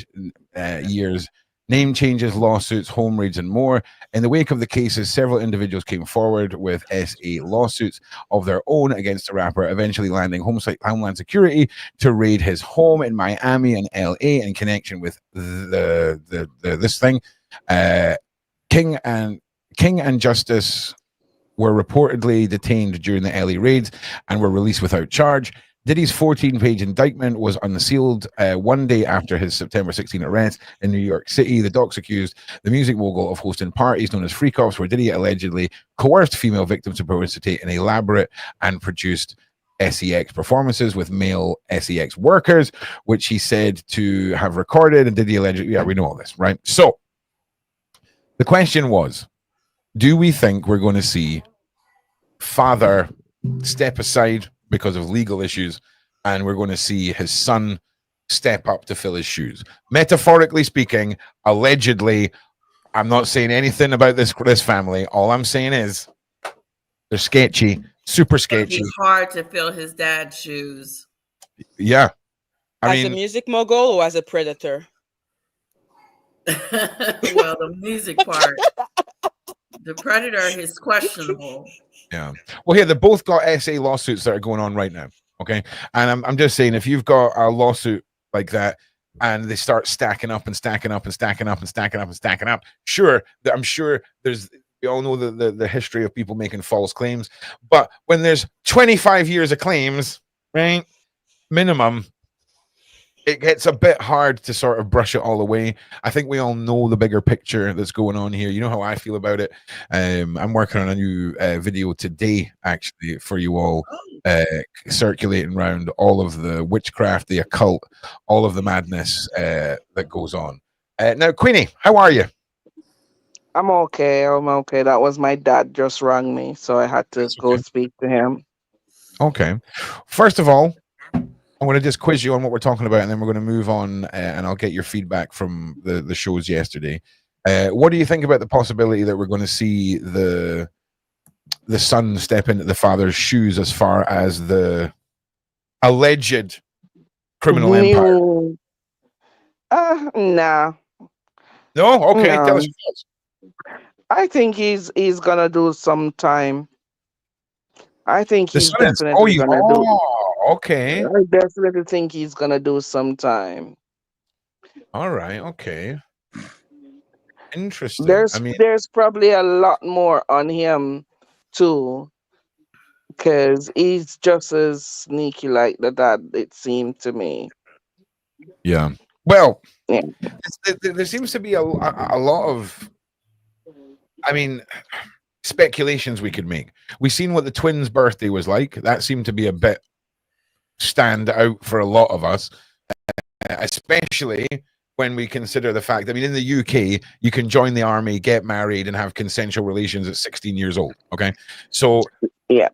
changes, lawsuits, home raids, and more. In the wake of the cases, several individuals came forward with SA lawsuits of their own against the rapper, eventually landing Homeland Security to raid his home in Miami and LA in connection with this thing. King and Justice were reportedly detained during the LA raids and were released without charge. Diddy's 14-page indictment was unsealed one day after his September 16 arrest in New York City. The docs accused the music mogul of hosting parties known as freak offs, where Diddy allegedly coerced female victims to participate in elaborate and produced SEX performances with male SEX workers, which he said to have recorded. And Diddy allegedly, yeah, we know all this, right? So the question was, do we think we're going to see father step aside because of legal issues, and we're going to see his son step up to fill his shoes? Metaphorically speaking, allegedly. I'm not saying anything about this family. All I'm saying is they're sketchy, super sketchy. It's hard to fill his dad's shoes. Yeah. as a music mogul or as a predator? Well, the music part. The predator is questionable. Yeah. Well, here, they both got SA lawsuits that are going on right now. Okay. And I'm just saying, if you've got a lawsuit like that and they start stacking up and stacking up and stacking up and stacking up and stacking up, sure, I'm sure we all know the history of people making false claims. But when there's 25 years of claims, right, minimum, it gets a bit hard to sort of brush it all away. I think we all know the bigger picture that's going on here. You know how I feel about it. I'm working on a new video today, actually, for you all, circulating around all of the witchcraft, the occult, all of the madness that goes on. Now, Queenie, how are you? I'm okay. I'm okay. That was my dad just rang me, so I had to go speak to him. Okay. First of all, I'm going to just quiz you on what we're talking about, and then we're going to move on, and I'll get your feedback from the shows yesterday. What do you think about the possibility that we're going to see the son step into the father's shoes as far as the alleged criminal empire? Nah. No? Okay, No. tell us your thoughts. I think he's gonna do some time. I think he's definitely gonna do. Okay. I definitely think he's gonna do some time. All right. Okay. Interesting. There's probably a lot more on him too, because he's just as sneaky like the dad. It seemed to me. Yeah. Well, yeah. There seems to be a lot of, speculations we could make. We've seen what the twins' birthday was like. That seemed to be a bit stand out for a lot of us, especially when we consider the fact, in the UK, you can join the army, get married, and have consensual relations at 16 years old. Okay. So, yeah.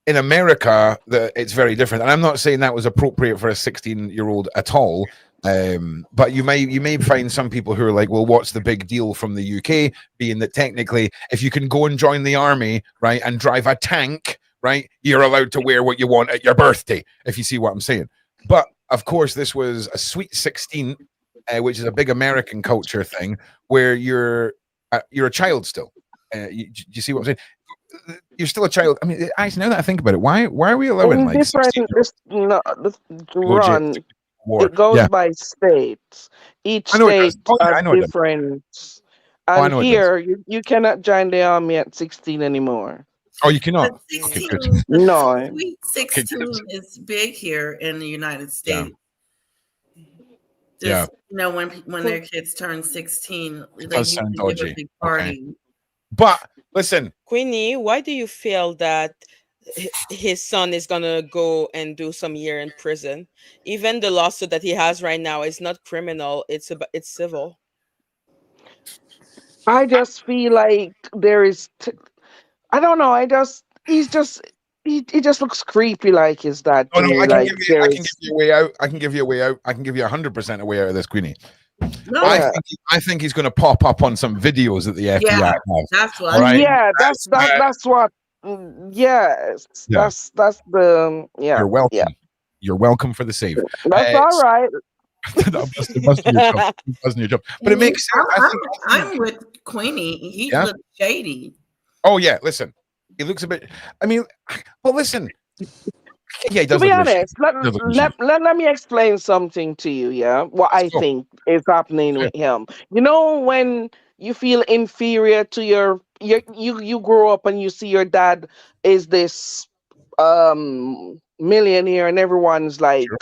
In America, it's very different. And I'm not saying that was appropriate for a 16-year-old at all, But you may find some people who are like, well, what's the big deal from the UK? Being that technically, if you can go and join the army, right, and drive a tank, right, you're allowed to wear what you want at your birthday, if you see what I'm saying. But of course, this was a sweet 16, which is a big American culture thing, where you're a child still. You see what I'm saying? You're still a child. I mean, actually, now that I think about it, why are we allowing like different 16-year-olds run? war? It goes Yeah, by states. Each I know it does. state Oh yeah, has I know it does. different. Oh, I And know it does. here, you cannot join the army at 16 anymore. Oh, you cannot. The Okay, 16, good. the No. sweet Okay, 16 good. is big here in the United States. Yeah. Just, you know, when their kids turn 16, they does usually sound give a dodgy. big Okay. party. But listen, Queenie, why do you feel that his son is gonna go and do some year in prison? Even the lawsuit that he has right now is not criminal; it's civil. I just feel like there is. I don't know. He just looks creepy like his dad oh to no, me. I can Like give you, I can give there's. you a way out. I can give you a way out. I can give you 100% a way out of this, Queenie. No, Yeah. I think he's going to pop up on some videos that the FBI yeah, have. that's what All right. Yeah, that's what. Yes, Yeah. that's the yeah. You're welcome. Yeah, You're welcome for the save. that's all right. It must be your job. It must be your job. But it makes sense. I'm with Queenie. He Yeah? looks shady. Oh yeah, listen. He looks a bit. I mean, well, listen. Yeah, he To does be look a bit honest, shady. He does look a bit shady. let me explain something to you. Yeah, what I Let's go. think is happening with him. You know, when you feel inferior to you grow up and you see your dad is this millionaire and everyone's like Sure.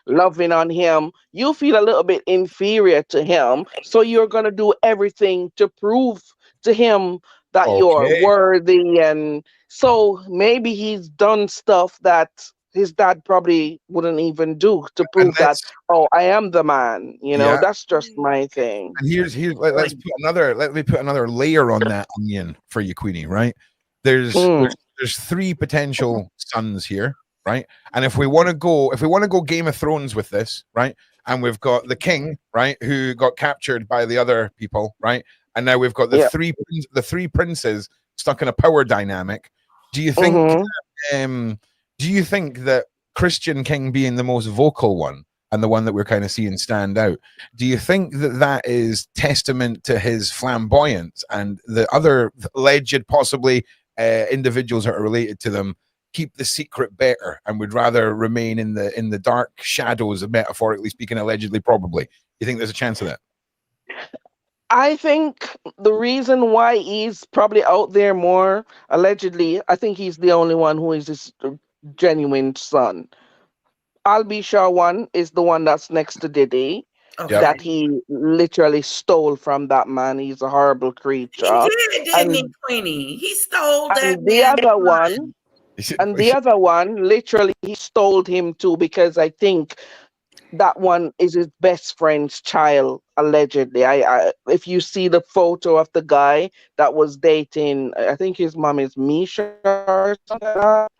loving on him, you feel a little bit inferior to him, so you're going to do everything to prove to him that you're Okay. worthy. And so maybe he's done stuff that his dad probably wouldn't even do to And prove that, oh, I am the man. yeah. That's just my thing. And let me put another layer on that onion for you, Queenie, right? There's Mm, there's three potential sons here, right? And if we want to go Game of Thrones with this, right? And we've got the king, right, who got captured by the other people, right? And now we've got the yeah. three princes stuck in a power dynamic. Do you think Hmm. do you think that Christian King being the most vocal one and the one that we're kind of seeing stand out, do you think that that is testament to his flamboyance, and the other alleged possibly individuals that are related to them keep the secret better and would rather remain in the dark shadows, metaphorically speaking, allegedly, probably? You think there's a chance of that? I think the reason why he's probably out there more, allegedly, I think he's the only one who is his genuine son. Albisha one is the one that's next to Diddy, Okay. Yep. that he literally stole from that man. He's a horrible He creature. did, didn't he, And Queenie? He stole that and the man's other son. one, literally he stole him too, because I think that one is his best friend's child, allegedly. I if you see the photo of the guy that was dating, I think his mom is Misha or something like that.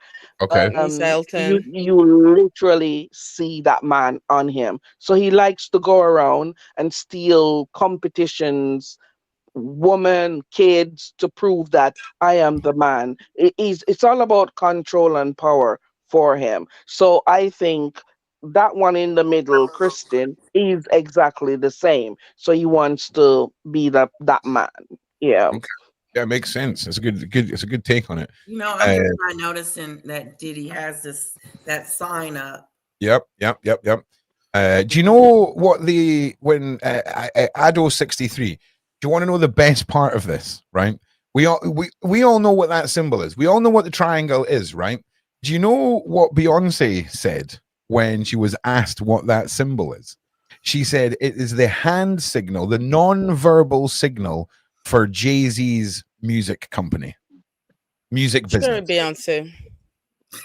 Okay. Miss You Elton. literally see that man on him. So he likes to go around and steal competitions, women, kids, to prove that I am the man. It's all about control and power for him. So I think that one in the middle, Christian, is exactly the same. So he wants to be that man. Yeah. Okay. Yeah, it makes sense. It's a good take on it. You know, I'm just not noticing that Diddy has that sign up. Yep. Do you know what when Ado 63? Do you want to know the best part of this? Right? We all know what that symbol is. We all know what the triangle is, right? Do you know what Beyonce said when she was asked what that symbol is? She said it is the hand signal, the non-verbal signal for Jay-Z's music company, music Sure, business. Beyonce.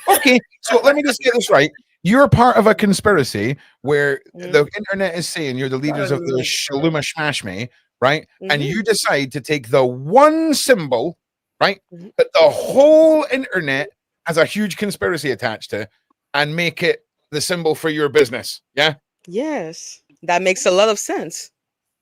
Okay, so let me just get this right. You're part of a conspiracy where the internet is saying you're the leaders of the Shaluma Shmashme, right? And you decide to take the one symbol, right, that the whole internet has a huge conspiracy attached to, and make it the symbol for your business. Yeah? Yes. That makes a lot of sense.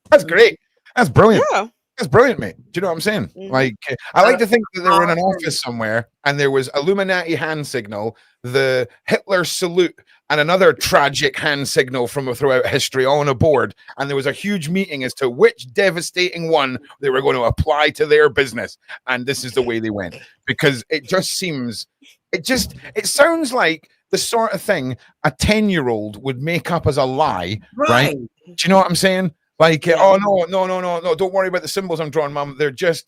That's great. That's brilliant. Yeah. That's brilliant, mate. Do you know what I'm saying? Mm-hmm. Like, I like to think that they were in an office somewhere and there was Illuminati hand signal, the Hitler salute, and another tragic hand signal from throughout history all on a board. And there was a huge meeting as to which devastating one they were going to apply to their business. And this is the way they went. Because it just seems, it sounds like the sort of thing a 10-year-old would make up as a lie, right? Do you know what I'm saying? Like, oh no, don't worry about the symbols I'm drawing, Mom. They're just,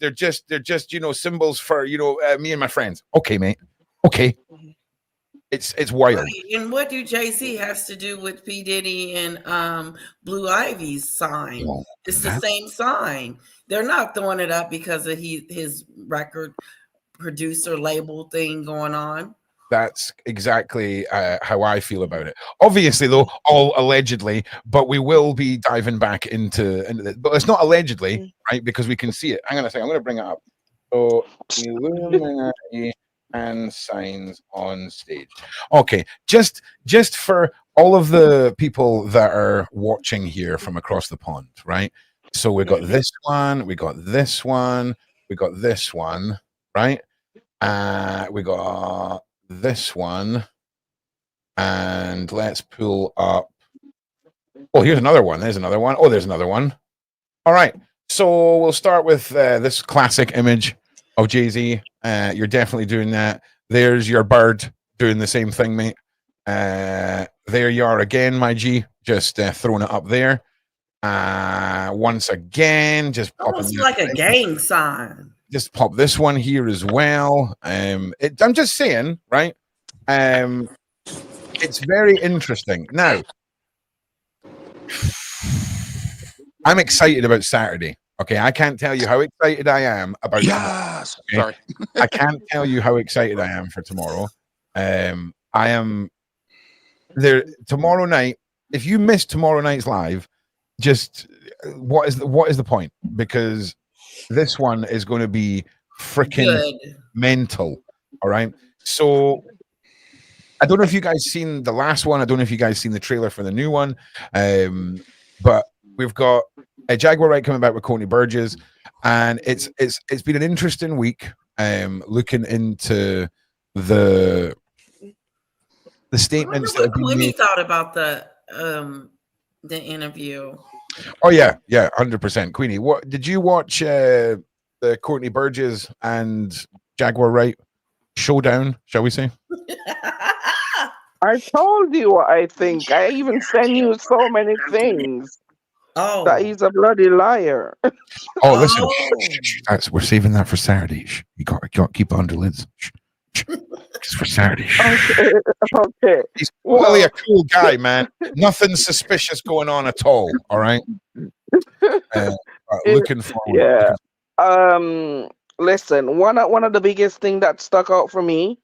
symbols for, me and my friends. Okay, mate. Okay. It's wild. And what do Jay-Z has to do with P. Diddy and Blue Ivy's sign? It's the same sign. They're not throwing it up because of his record producer label thing going on. That's exactly how I feel about it. Obviously, though, all allegedly, but we will be diving back into this. But it's not allegedly, right? Because we can see it. Hang on a second. I'm going to bring it up. So, Illuminati and signs on stage. Okay, just for all of the people that are watching here from across the pond, right? So we got this one, we got this one, we got this one, right? We got this one, and let's pull up. Oh, here's another one. There's another one. Oh, there's another one. All right. So we'll start with this classic image of Jay-Z. You're definitely doing that. There's your bird doing the same thing, mate. There you are again, my G. Just throwing it up there. Once again, just almost like a gang sign. Just pop this one here as well. I'm just saying, right? It's very interesting. Now, I'm excited about Saturday. Okay, I can't tell you how excited I am about. Yes, tomorrow, okay? Sorry, I can't tell you how excited I am for tomorrow. I am there tomorrow night. If you miss tomorrow night's live, just what is the point? Because this one is going to be freaking mental. All right. So I don't know if you guys seen the last one. I don't know if you guys seen the trailer for the new one. But we've got a Jaguar Wright coming back with Courtney Burgess, and it's been an interesting week. Looking into the statements that have been what made. he thought about the interview. Oh yeah, 100%. Queenie, what did you watch? The Courtney Burgess and Jaguar Wright showdown, shall we say? I told you what I think. I even sent you so many things. Oh, that he's a bloody liar. Oh, listen, we're saving that for Saturday. You got to keep it under lids. It's for Saturday. Okay. He's really a cool guy, man. Nothing suspicious going on at all. All right. Looking forward. Yeah. Listen, one of the biggest thing that stuck out for me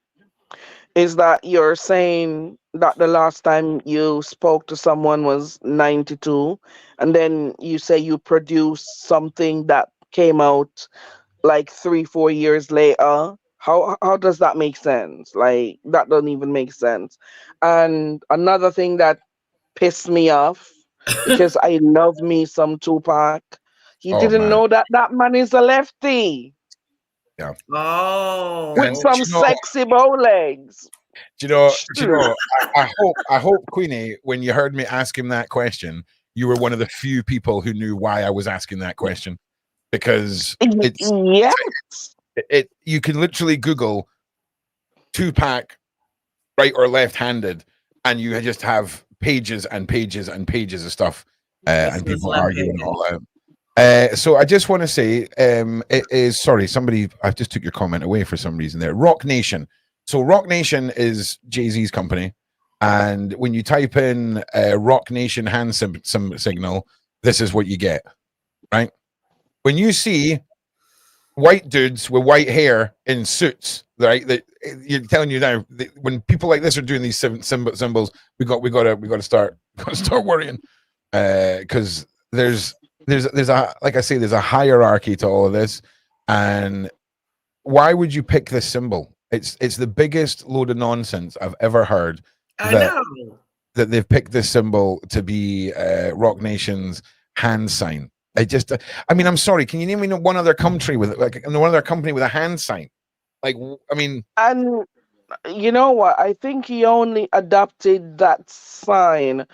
is that you're saying that the last time you spoke to someone was 92, and then you say you produced something that came out like 3-4 years later. How does that make sense? Like, that doesn't even make sense. And another thing that pissed me off, because I love me some Tupac, he didn't know that man is a lefty. Yeah. Oh. With some sexy bow legs. Do you know? I hope Queenie, when you heard me ask him that question, you were one of the few people who knew why I was asking that question, because you can literally Google Tupac right or left-handed, and you just have pages and pages and pages of stuff, and people arguing all out. So I just want to say, it is sorry, I just took your comment away for some reason there. Rock Nation. So Rock Nation is Jay-Z's company, and when you type in Rock Nation hand signal, this is what you get, right? When you see white dudes with white hair in suits, right? That you're telling you now, when people like this are doing these symbols, we got to start worrying, because there's a, like I say, there's a hierarchy to all of this. And why would you pick this symbol? It's the biggest load of nonsense I've ever heard. I know. that they've picked this symbol to be Rock Nation's hand sign. I mean, I'm sorry. Can you name me one other country with one other company with a hand sign? Like, I mean, And you know what? I think he only adopted that sign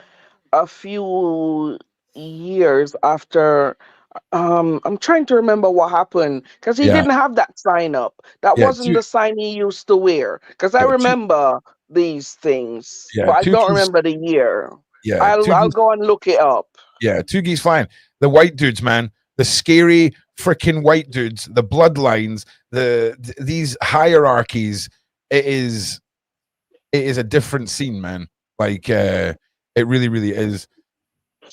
a few years after. I'm trying to remember what happened because he yeah, didn't have that sign up. That yeah, wasn't the sign he used to wear. Because I remember these things, but I two don't geese, remember the year. yeah, I'll go and look it up. yeah, two geese flying. The white dudes, man, the scary freaking white dudes, the bloodlines, these hierarchies. It is a different scene, man. Like, it really, really is.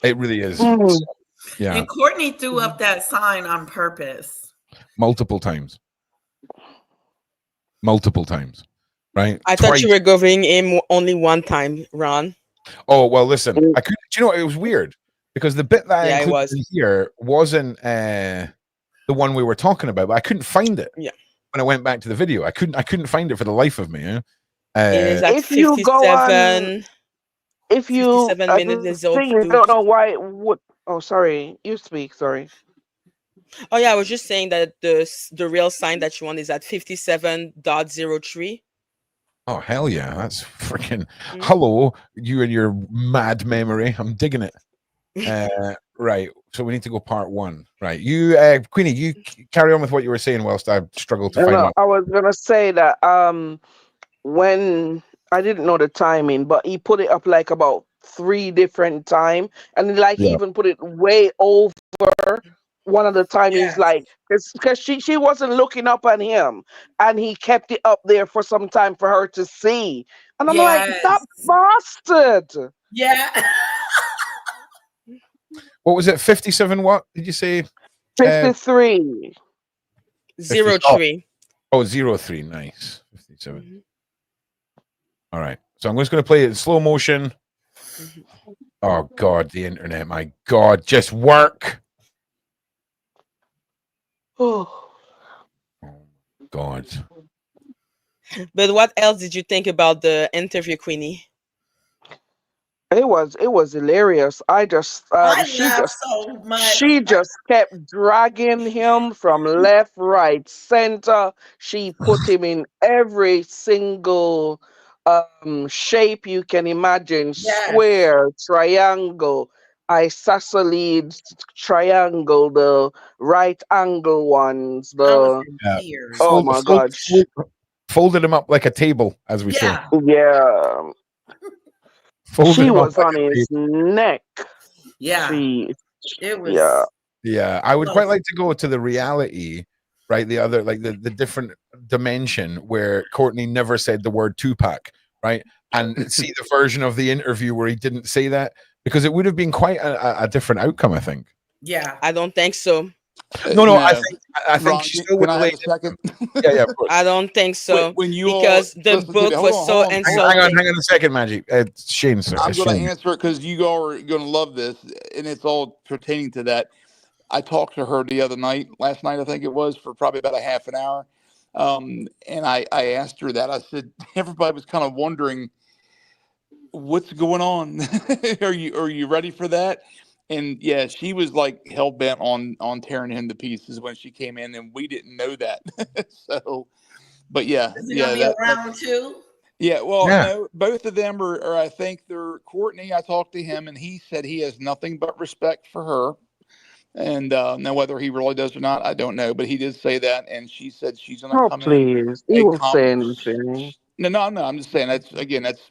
It really is. Mm. Yeah. And Courtney threw up that sign on purpose. Multiple times. Right? I thought you were going in only one time, Ron. Oh, well, listen. I couldn't. Do you know, it was weird because the bit that I included in here wasn't the one we were talking about, but I couldn't find it. Yeah. When I went back to the video, I couldn't find it for the life of me. It is at if you go on, if you 57 minutes you don't know why it would. Oh, sorry. You speak. Sorry. Oh yeah, I was just saying that the real sign that you want is at 57.03. Oh hell yeah, that's freaking hello, you and your mad memory. I'm digging it. Right, so we need to go part one. Right, you Queenie, you carry on with what you were saying whilst I struggle to find out. I was gonna say that when I didn't know the timing, but he put it up like about 3 different times, and like he even put it way over. One of the time he's like, because she wasn't looking up at him, and he kept it up there for some time for her to see, and I'm like, that bastard. Yeah. What was it? 57? What did you say? 53. 03. Oh, 03. Nice. 57. All right. So I'm just going to play it in slow motion. Oh God, the internet! My God, just work. Oh God. But what else did you think about the interview, Queenie? It was hilarious. I just she just kept dragging him from left, right, center. She put him in every single shape you can imagine. Square, triangle, isosceles, triangle, the right angle ones, oh my God. Folded him up like a table, as we say. Yeah. She was on his neck. Yeah. It was. Yeah. I would quite like to go to the reality, right? The other, like the different dimension where Courtney never said the word Tupac, right? And see the version of the interview where he didn't say that, because it would have been quite a different outcome, I think. Yeah. I don't think so. No, I think Ron, she still would have a second. Yeah, of course. I don't think so. When you because the book was so insulting. Hang on a second, Magic. Shane, sir. I'm going to answer it because you all are going to love this, and it's all pertaining to that. I talked to her last night, I think it was, for probably about a half an hour. And I asked her that. I said, everybody was kind of wondering, what's going on? Are you ready for that? And yeah, she was like hell bent on tearing him to pieces when she came in, and we didn't know that. So, but yeah, is it gonna be around too? Yeah, well, no, both of them are. I think they're Courtney. I talked to him, and he said he has nothing but respect for her. And now, whether he really does or not, I don't know. But he did say that, and she said she's going to come in. Please, he won't say anything. No. I'm just saying that's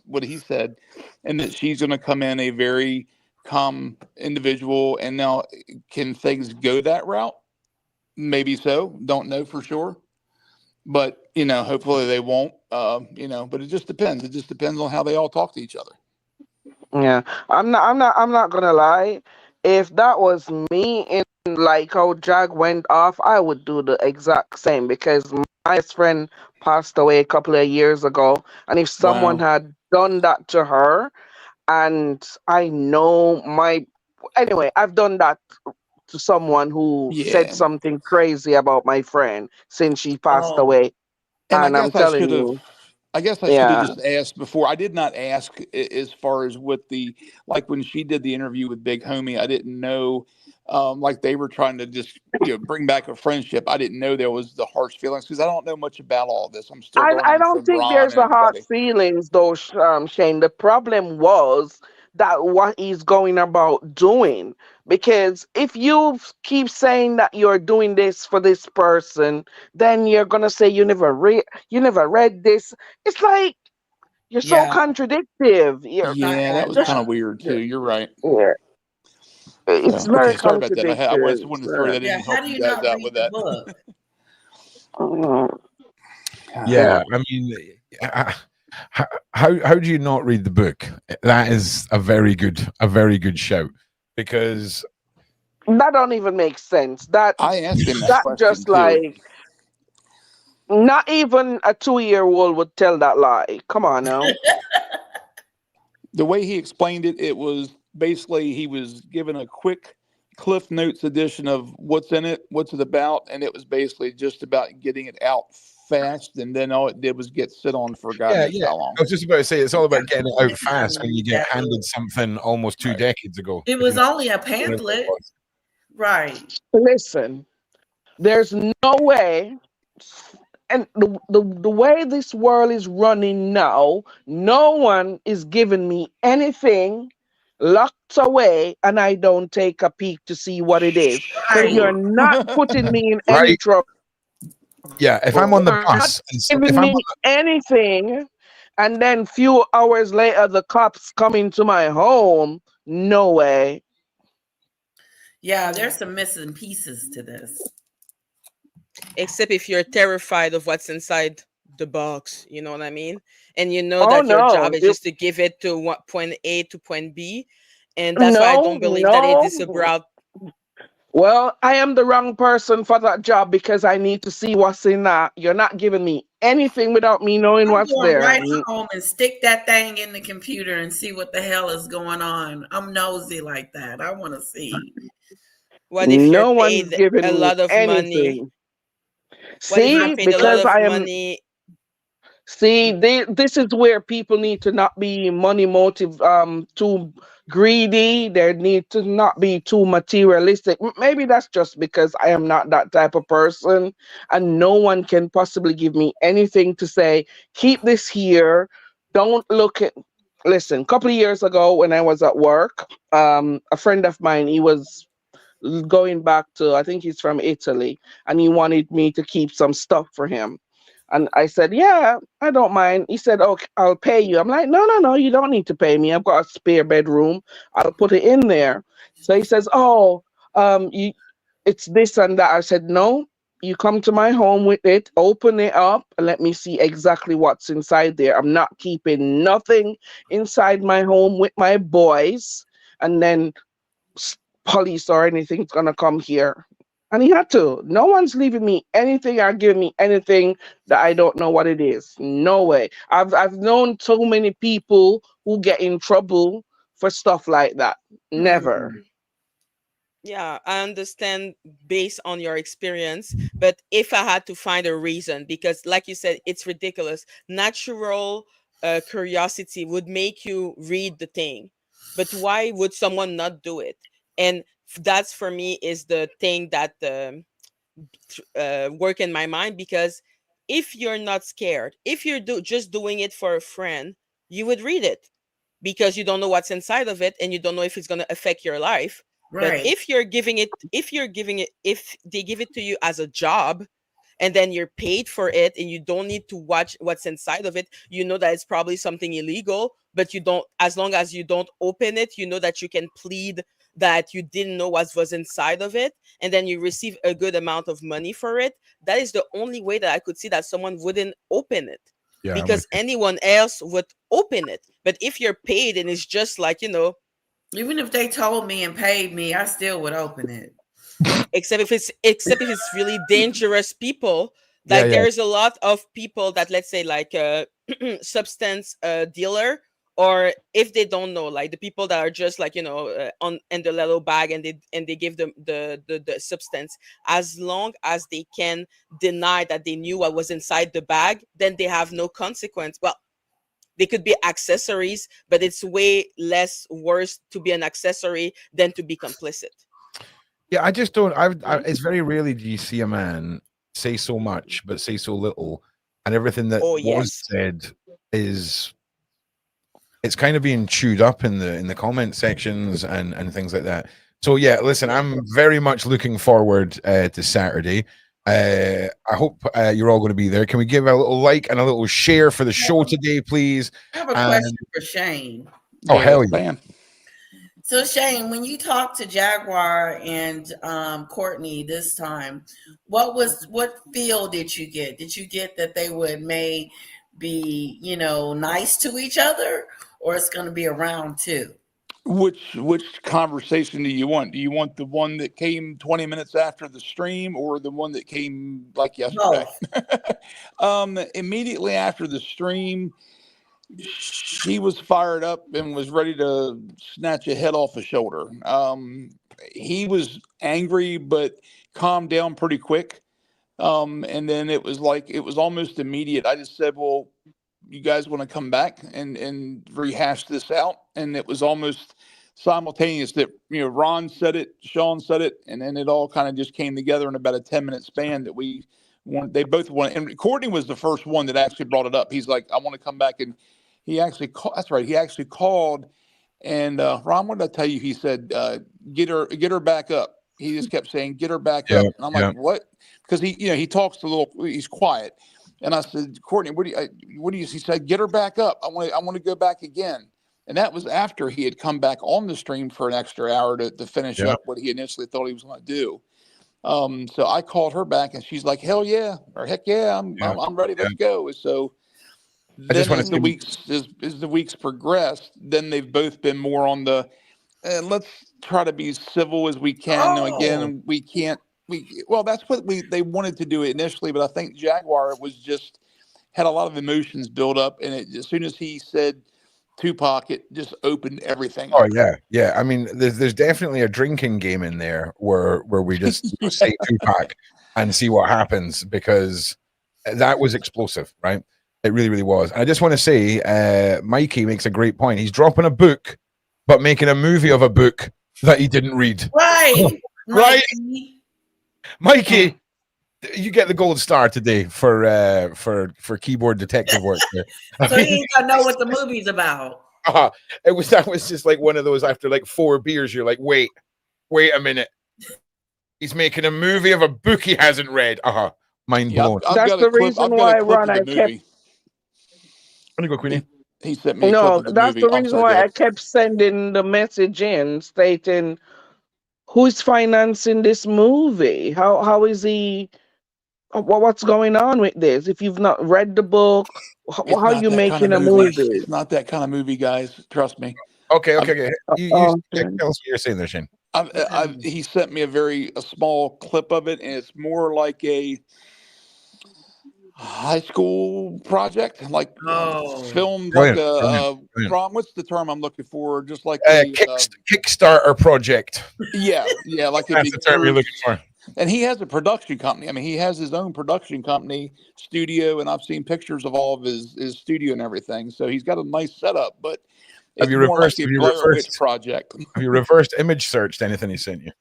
what he said, and that she's going to come in a very calm individual. And now, can things go that route? Maybe so. Don't know for sure, but hopefully they won't. But it just depends. It just depends on how they all talk to each other. Yeah, I'm not gonna lie. If that was me in like how Jag went off, I would do the exact same, because my best friend passed away a couple of years ago, and if someone had done that to her, and I know I've done that to someone who said something crazy about my friend since she passed away, and I'm telling you. I guess I should have just asked before. I did not ask as far as what like when she did the interview with Big Homie, I didn't know, like they were trying to just, bring back a friendship. I didn't know there was the harsh feelings because I don't know much about all this. I'm still I learning don't from think Ron there's and a hard everybody. feelings though, Shane. The problem was that what he's going about doing. Because if you keep saying that you're doing this for this person, then you're gonna say you never read this. It's like you're so Yeah. contradictive. Yeah, that was kind of weird too. You're right. Yeah, it's So, very okay, sorry about that. I contradictory. just wanted to throw that in Yeah. and How help do you you guys not out read with the that. book? Yeah, I mean, how do you not read the book? That is a very good shout, because That don't even make sense. I asked him that That question just too. like not even a 2-year-old would tell that lie. Come on now. The way he explained it, it was basically he was given a quick Cliff Notes edition of what's in it, what's it about, and it was basically just about getting it out fast, and then all it did was get sit on for God knows how long. I was just about to say it's all about getting it out fast when you get That handed was- something almost 2 decades ago. It was only a pamphlet, right? Listen, there's no way, and the way this world is running now, no one is giving me anything locked away and I don't take a peek to see what it is. Because Right. you're not putting me in any Right. trouble. Yeah, if I'm on the You're bus, not giving me anything, and then few hours later the cops come into my home. No way. Yeah, there's some missing pieces to this. Except if you're terrified of what's inside the box, you know what I mean? And you know Oh that your no. job is just to give it to point A to point B. And that's why I don't believe that it is No. about. Well, I am the wrong person for that job because I need to see what's in that. You're not giving me anything without me knowing I'm what's going there. right home and stick that thing in the computer and see what the hell is going on. I'm nosy like that. I want to see. What if you're No one's paid giving a me lot of money? anything. What if you're See, paid a lot because of I am. money? See, this is where people need to not be money motive, too greedy. They need to not be too materialistic. Maybe that's just because I am not that type of person, and no one can possibly give me anything to say, keep this here. Don't look at. Listen, a couple of years ago when I was at work, a friend of mine, he was going back to, I think he's from Italy, and he wanted me to keep some stuff for him. And I said, yeah, I don't mind. He said, okay, I'll pay you. I'm like, no, no, no, you don't need to pay me. I've got a spare bedroom. I'll put it in there. So he says, oh, it's this and that. I said, no, you come to my home with it, open it up, and let me see exactly what's inside there. I'm not keeping nothing inside my home with my boys. And then police or anything's gonna come here. And he had to. No one's leaving me anything or giving me anything that I don't know what it is. No way. I've known so many people who get in trouble for stuff like that. Never. Yeah, I understand based on your experience, but if I had to find a reason, because like you said, it's ridiculous. Natural curiosity would make you read the thing, but why would someone not do it? And that's for me is the thing that work in my mind, because if you're not scared, if you're just doing it for a friend, you would read it because you don't know what's inside of it and you don't know if it's going to affect your life. But Right. if they give it to you as a job and then you're paid for it and you don't need to watch what's inside of it, you know that it's probably something illegal, but you don't, as long as you don't open it, you know that you can plead that you didn't know what was inside of it, and then you receive a good amount of money for it. That is the only way that I could see that someone wouldn't open it. Yeah, because anyone else would open it. But if you're paid and it's just like, even if they told me and paid me, I still would open it. except if it's really dangerous people. Like Yeah. there's a lot of people that, let's say, like a substance dealer or if they don't know, like the people that are just like, on in the little bag, and they give them the substance, as long as they can deny that they knew what was inside the bag, then they have no consequence. Well, they could be accessories, but it's way less worse to be an accessory than to be complicit. Yeah, I just don't. It's very rarely do you see a man say so much but say so little, and everything that was said is, it's kind of being chewed up in the comment sections and things like that. So yeah, listen, I'm very much looking forward to Saturday. I hope you're all going to be there. Can we give a little like and a little share for the show today, please? I have a question for Shane. Oh, hell yeah. Man. So Shane, when you talked to Jaguar and Courtney this time, what feel did you get? Did you get that they would be, nice to each other, or it's going to be a round two? Which conversation do you want? Do you want the one that came 20 minutes after the stream, or the one that came like yesterday? Immediately after the stream, she was fired up and was ready to snatch a head off the shoulder. He was angry, but calmed down pretty quick. And then it was almost immediate. I just said, well, you guys want to come back and rehash this out? And it was almost simultaneous that, Ron said it, Sean said it, and then it all kind of just came together in about a 10-minute span that they both wanted. And Courtney was the first one that actually brought it up. He's like, I want to come back. And he actually called. That's right. He actually called. And Ron, what did I tell you? He said, get her back up. He just kept saying, get her back up. And I'm like, what? Because he talks he's quiet. And I said, Courtney, what do you, he said, get her back up. I want to go back again. And that was after he had come back on the stream for an extra hour to finish up what he initially thought he was going to do. So I called her back, and she's like, hell yeah, or heck yeah, I'm ready. Let's go. So then as the weeks progressed, then they've both been more on the, let's try to be civil as we can. And again, we can't, that's what they wanted to do initially, but I think Jaguar had a lot of emotions build up, and as soon as he said Tupac, it just opened everything up. Oh yeah. I mean, there's definitely a drinking game in there where we just say Tupac and see what happens, because that was explosive, right? It really, really was. And I just want to say, Mikey makes a great point. He's dropping a book, but making a movie of a book that he didn't read. Right. Right. Mikey, you get the gold star today for keyboard detective work. So you ain't gotta know what the movie's about. That was just like one of those, after like 4 beers, you're like, wait a minute. He's making a movie of a book he hasn't read. Mind blown. That's the reason why, Ron, I kept. Go, Queenie. He sent me. That's the reason why I kept sending the message in stating, who's financing this movie? How is he? What's going on with this? If you've not read the book, how are you making a movie? It's not that kind of movie, guys. Trust me. Okay. You tell us what you're saying there, Shane. He sent me a small clip of it, and it's more like a high school project, like filmed like Ron, what's the term I'm looking for? Just like a Kickstarter project. Yeah, like that's the term you're looking for. And he has a production company. I mean, he has his own production company, studio, and I've seen pictures of all of his studio and everything. So he's got a nice setup, but it's more like a Blair Witch project. Have you reversed image searched anything he sent you?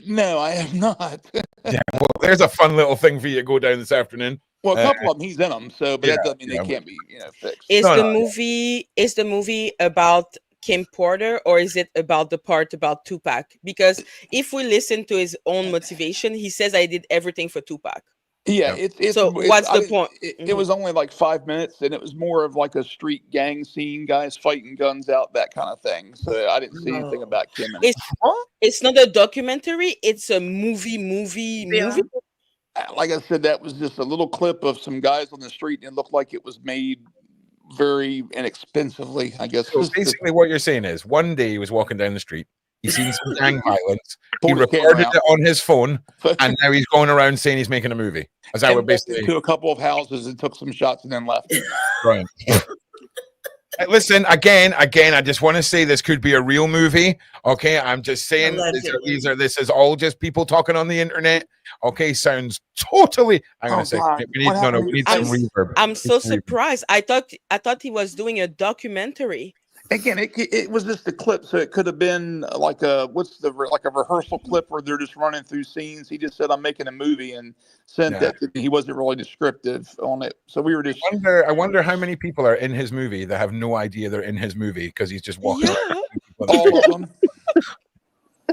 No, I have not. Yeah, well, there's a fun little thing for you to go down this afternoon. Well, a couple of them, he's in them, so but that doesn't mean they can't be, fixed. Is the movie about Kim Porter, or is it about the part about Tupac? Because if we listen to his own motivation, he says, I did everything for Tupac. Yeah, what's the point? It was only like 5 minutes, and it was more of like a street gang scene, guys fighting guns out, that kind of thing. So I didn't see anything about Kim. It's not a documentary, it's a movie. Like I said, that was just a little clip of some guys on the street, and it looked like it was made very inexpensively, I guess. So basically what you're saying is, one day he was walking down the street, he seen some gang violence, he recorded it on his phone, and now he's going around saying he's making a movie. Is that what basically? To a couple of houses and took some shots and then left. Right. Listen, again, I just want to say this could be a real movie. Okay, I'm just saying this is all just people talking on the internet. Okay, sounds totally. I'm gonna say God. we need What we need I'm some reverb. I'm so surprised. I thought he was doing a documentary. Again, it was just a clip, so it could have been like a like a rehearsal clip where they're just running through scenes. He just said, "I'm making a movie," and sent that to me. He wasn't really descriptive on it, so we were just. I wonder how many people are in his movie that have no idea they're in his movie because he's just walking. Yeah. All of them.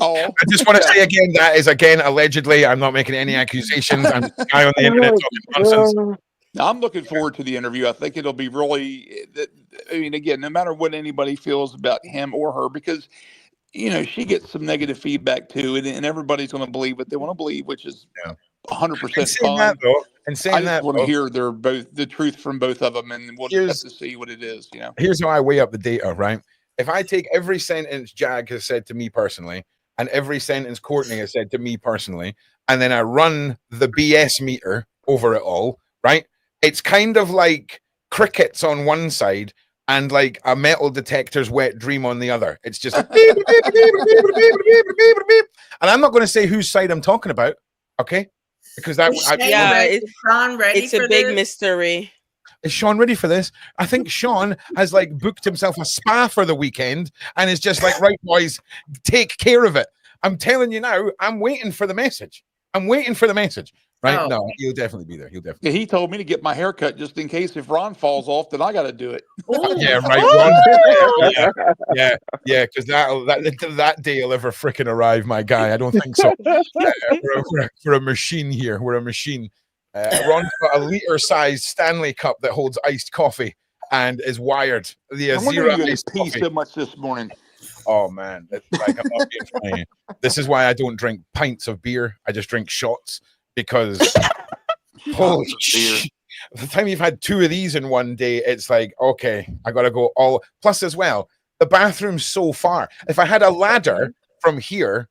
I just want to say again that is allegedly. I'm not making any accusations. I'm just a guy on the internet talking nonsense. I'm looking forward to the interview. I think it'll be really. I mean, again, no matter what anybody feels about him or her, because she gets some negative feedback too, and everybody's going to believe what they want to believe, which is 100% fine. And saying I just want to hear the truth from both of them, and we'll just have to see what it is. Here's how I weigh up the data. Right, if I take every sentence Jag has said to me personally, and every sentence Courtney has said to me personally, and then I run the BS meter over it all, right? It's kind of like crickets on one side and like a metal detector's wet dream on the other. It's just beep, beep, beep, beep, beep, beep, beep, beep, beep. And I'm not going to say whose side I'm talking about, okay? Because it's a big mystery. Is Sean ready for this? I think Sean has like booked himself a spa for the weekend and is just like, right, boys, take care of it. I'm telling you now, I'm waiting for the message. Right? Oh. No, he'll definitely be there. He told me to get my hair cut just in case if Ron falls off, then I got to do it. Yeah, right. Ron. Yeah. Because that day will ever freaking arrive, my guy. I don't think so. We're a machine here. We're a machine. Ron's got a liter-sized Stanley cup that holds iced coffee and is wired. The Azira iced coffee so much this morning. Oh man, I'm not being funny. This is why I don't drink pints of beer. I just drink shots. Because holy shit, the time you've had 2 of these in one day, it's like, okay, I gotta go all plus as well. The bathroom's so far. If I had a ladder from here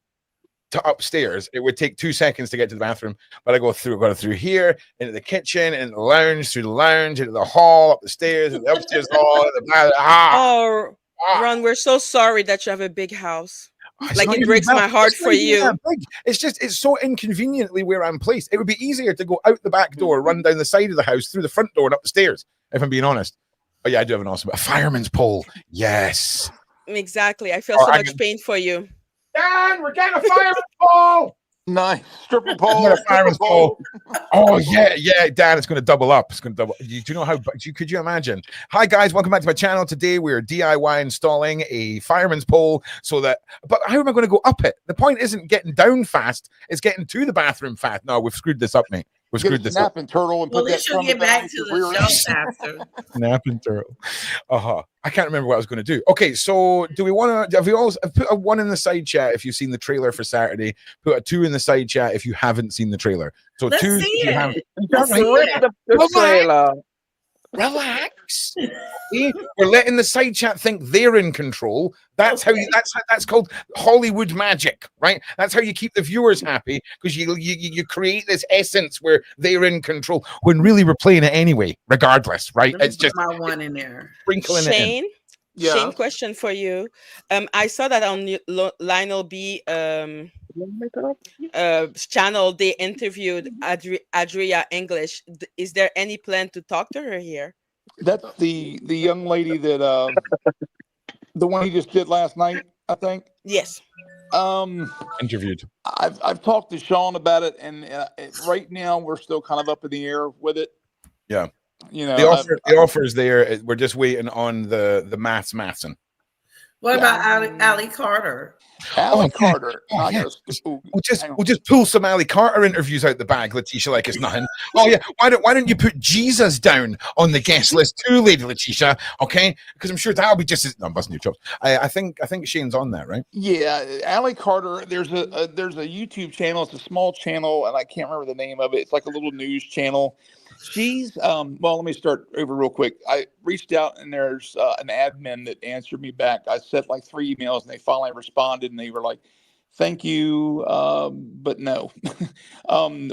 to upstairs, it would take 2 seconds to get to the bathroom. But I go through here, into the kitchen, into the lounge, through the lounge, into the hall, up the stairs, into the upstairs hall, Ron, we're so sorry that you have a big house. Like it breaks my heart for you. It's so inconveniently where I'm placed. It would be easier to go out the back door, run down the side of the house, through the front door, and up the stairs, if I'm being honest. But yeah, I do have an awesome fireman's pole. Yes. Exactly. I feel so much pain for you. Dan, we're getting a fireman's pole. Nice. Stripper pole. Fireman's pole. Oh, yeah, Dan, it's going to double up. It's going to double. Do you know how? Could you imagine? Hi, guys. Welcome back to my channel. Today, we're DIY installing a fireman's pole but how am I going to go up it? The point isn't getting down fast. It's getting to the bathroom fast. No, we've screwed this up, mate. We've screwed this up. Snapping turtle and put that she'll get back to the show faster. Snapping turtle. I can't remember what I was going to do. Okay, so do we want to? Have we all put a 1 in the side chat if you've seen the trailer for Saturday? Put a 2 in the side chat if you haven't seen the trailer. So Let's 2 see if you it. haven't. The trailer. Relax. We're letting the side chat think they're in control. That's how that's called Hollywood magic, right? That's how you keep the viewers happy, because you create this essence where they're in control when really we're playing it anyway, regardless, right? It's just my 1 in there. Sprinkling Shane, it in. Yeah. Shane, question for you. I saw that on Lionel B channel they interviewed Adria English. Is there any plan to talk to her here? That's the young lady that the one he just did last night, I think. Yes. Interviewed. I've talked to Sean about it, and right now we're still kind of up in the air with it. Yeah. The offer is there. We're just waiting on the mathing. What about Ali Carter? Carter. Yeah. We'll just pull some Ali Carter interviews out the bag, Letitia, like it's nothing. Oh yeah, why don't you put Jesus down on the guest list too, Lady Letitia? Okay, because I'm sure that'll be just as I'm busting your chops. I think Shane's on that, right? Yeah, Ali Carter. There's a YouTube channel. It's a small channel, and I can't remember the name of it. It's like a little news channel. She's well, let me start over real quick. I reached out, and there's an admin that answered me back. I sent like 3 emails, and they finally responded, and they were like, thank you, but no.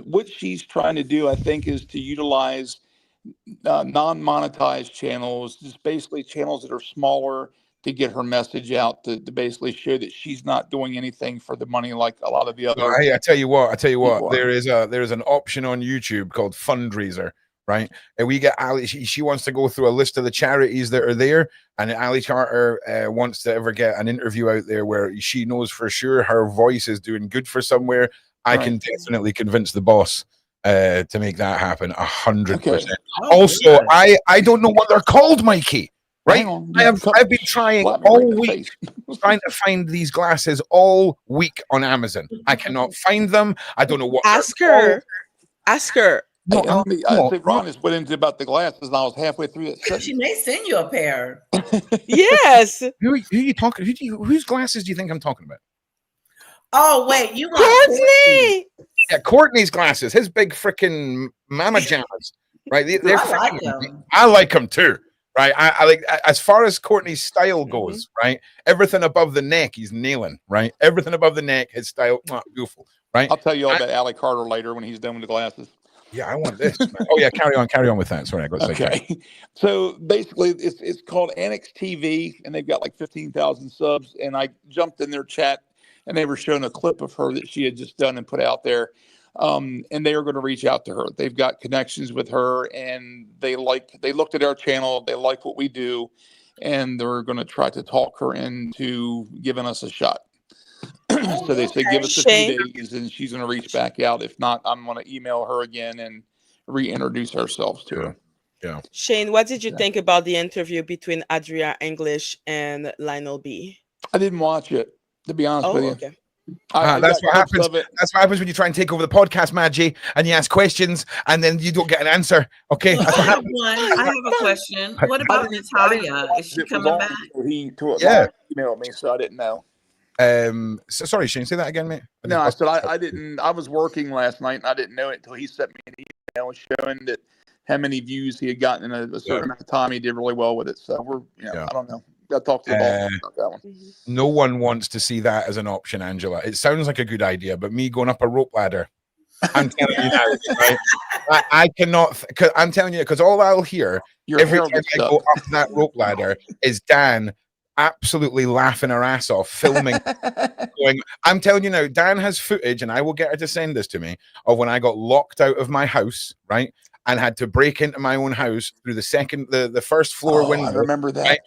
What she's trying to do, I think, is to utilize non-monetized channels, just basically channels that are smaller to get her message out, to basically show that she's not doing anything for the money like a lot of the other. Hey, I tell you what, there is an option on YouTube called Fundraiser, right? And we get Ali. She wants to go through a list of the charities that are there, and Ali Carter wants to ever get an interview out there where she knows for sure her voice is doing good for somewhere. I can definitely convince the boss to make that happen 100%. Also, I don't know what they're called, Mikey. Right? I've been trying all week trying to find these glasses all week on Amazon. I cannot find them. I don't know what. Ask her. No, I think Ron has went into about the glasses, and I was halfway through it. She may send you a pair. Yes. Who are you talking? Whose glasses do you think I'm talking about? Oh wait, you want Courtney? Yeah, Courtney's glasses. His big freaking mama jammers. Right? They're I like them. I like them too. Right, I like, as far as Courtney's style goes, right? Everything above the neck, he's nailing. Right, everything above the neck, his style, beautiful. Right. I'll tell you all about Ali Carter later when he's done with the glasses. Yeah, I want this. Oh yeah, carry on with that. Sorry, I got to say. So basically, it's called Annex TV, and they've got like 15,000 subs. And I jumped in their chat, and they were showing a clip of her that she had just done and put out there. And they are going to reach out to her. They've got connections with her, and they looked at our channel. They like what we do, and they're going to try to talk her into giving us a shot. So they say, give us a few days, and she's going to reach back out. If not, I'm going to email her again and reintroduce ourselves to her. Yeah. Shane, what did you think about the interview between Adria English and Lionel B? I didn't watch it, to be honest with you. Okay. That's what happens. That's what happens when you try and take over the podcast, Maggie, and you ask questions and then you don't get an answer. Okay. That's what happens. I have a question. What about Natalia? Is she coming back? He emailed me, so I didn't know. So sorry, Shane, say that again, mate. No, I said I didn't. I was working last night and I didn't know it until he sent me an email showing that how many views he had gotten in a certain amount of time. He did really well with it. So I don't know. Got to talk to the boss about that one. No one wants to see that as an option, Angela. It sounds like a good idea, but me going up a rope ladder, I'm telling you now, right? I cannot. I'm telling you, because all I'll hear every time I go up that rope ladder is Dan absolutely laughing her ass off, filming. I'm telling you now, Dan has footage, and I will get her to send this to me, of when I got locked out of my house, right? And had to break into my own house through the first floor window. I remember that. Right,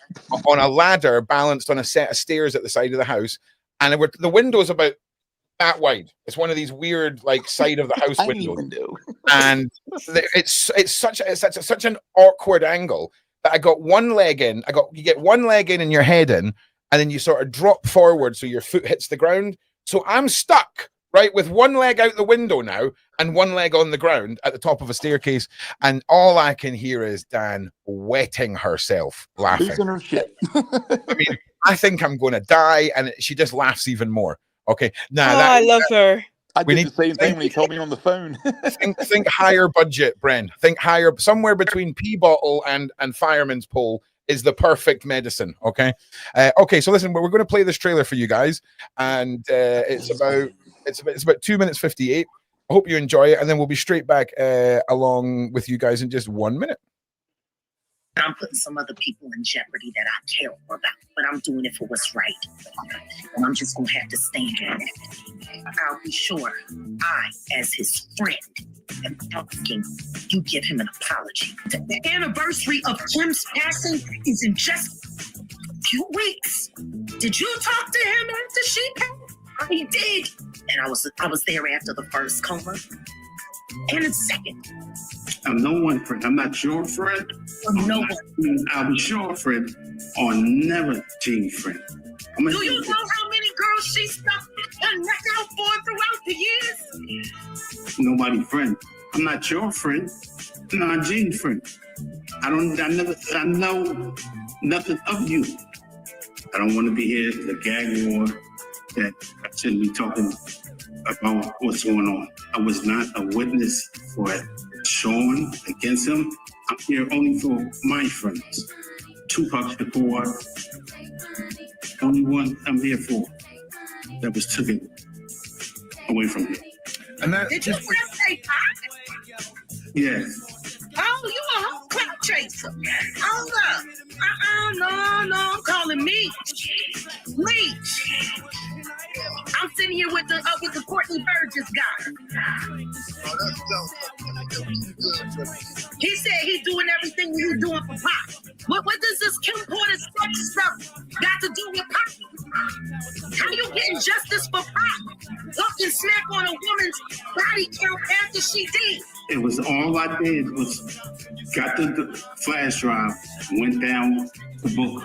on a ladder balanced on a set of stairs at the side of the house. And the window's about that wide. It's one of these weird, like, side of the house windows. And it's such an awkward angle that I got one leg in. You get one leg in and your head in, and then you sort of drop forward so your foot hits the ground. So I'm stuck, right, with one leg out the window now and one leg on the ground at the top of a staircase, and all I can hear is Dan wetting herself, laughing. Losing her shit. I mean, I think I'm going to die, and she just laughs even more. Okay, now I love her. I did the same thing when he told me on the phone. think higher budget, Bren. Think higher, somewhere between pea bottle and fireman's pole is the perfect medicine. Okay, okay. So listen, we're going to play this trailer for you guys, and it's about 2 minutes 58. I hope you enjoy it, and then we'll be straight back along with you guys in just 1 minute. I'm putting some other people in jeopardy that I care about, but I'm doing it for what's right. And I'm just going to have to stand on that. I'll be sure I, as his friend, am asking you give him an apology. The anniversary of Kim's passing is in just a few weeks. Did you talk to him after she passed? I did. And I was there after the first coma and the second. I'm no one friend. I'm not your friend. No one. I'll be your friend or never Jean's friend. Do you know how many girls she stuck and neck out for throughout the years? Nobody friend. I'm not your friend. I'm not Jean's friend. I know nothing of you. I don't want to be here the gag war that I shouldn't be talking about what's going on. I was not a witness for Sean against him. I'm here only for my friends. Tupac Shakur, only one I'm here for that was taken away from me. Did you just say hi? Yes. Oh, you a Hold up. No, I'm calling Meech. Meech. I'm sitting here with the Courtney Burgess guy. He said he's doing everything he's doing for Pop. What does this Kim Porter sex stuff got to do with Pop? How you getting justice for Pop? Talking smack on a woman's body count after she did. It was all I did was got the flash drive, went down the book.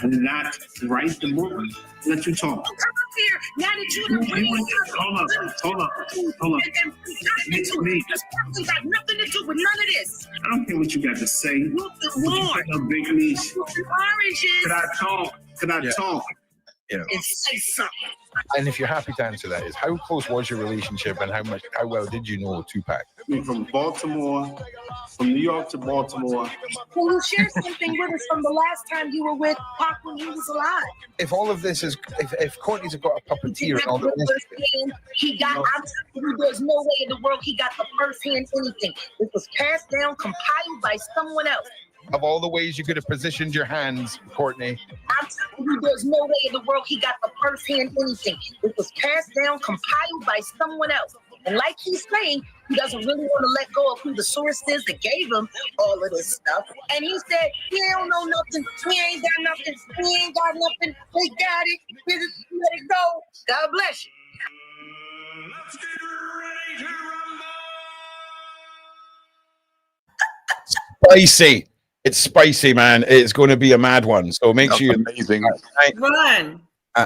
I did not write the book. Let you talk. Come up here now that you done Hold up. This person got nothing to do with none of this. I don't care what you got to say. Look the Lord. A big niche. Oranges. Could I talk? You know. And say something. And if you're happy to answer that, is how close was your relationship, and how well did you know Tupac? I mean, from New York to Baltimore. Can you share something with us from the last time you were with Pac when he was alive? If all of this is, if Courtney's got a puppeteer and all that, he got. I'm telling you, there's no way in the world he got the first hand anything. It was passed down, compiled by someone else. of all the ways you could have positioned your hands, Courtney. I'm telling you, there's no way in the world he got the first hand anything. It was passed down, compiled by someone else. And like he's saying, he doesn't really want to let go of who the source is that gave him all of this stuff. And he said, he don't know nothing. He ain't got nothing. He ain't got nothing. He got it. Let it go. God bless you. Let's get ready to rumble. Spicy. It's spicy, man. It's going to be a mad one. So make sure you're amazing. Run.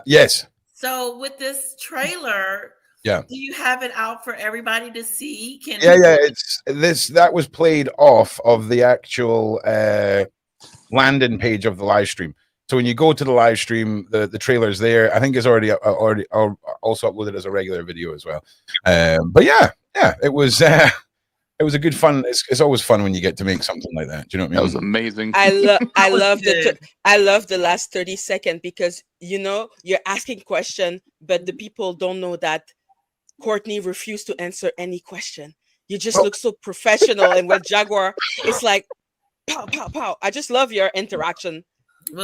Yes. So with this trailer, yeah, do you have it out for everybody to see? Yeah. It's this that was played off of the actual landing page of the live stream. So when you go to the live stream, the trailer's there. I think it's already also uploaded as a regular video as well. But yeah, it was a good fun. It's always fun when you get to make something like that. Do you know what I mean? That was amazing. I love the last 30 seconds because you're asking question, but the people don't know that Courtney refused to answer any question. You just look so professional, and with Jaguar, it's like pow pow pow. I just love your interaction. It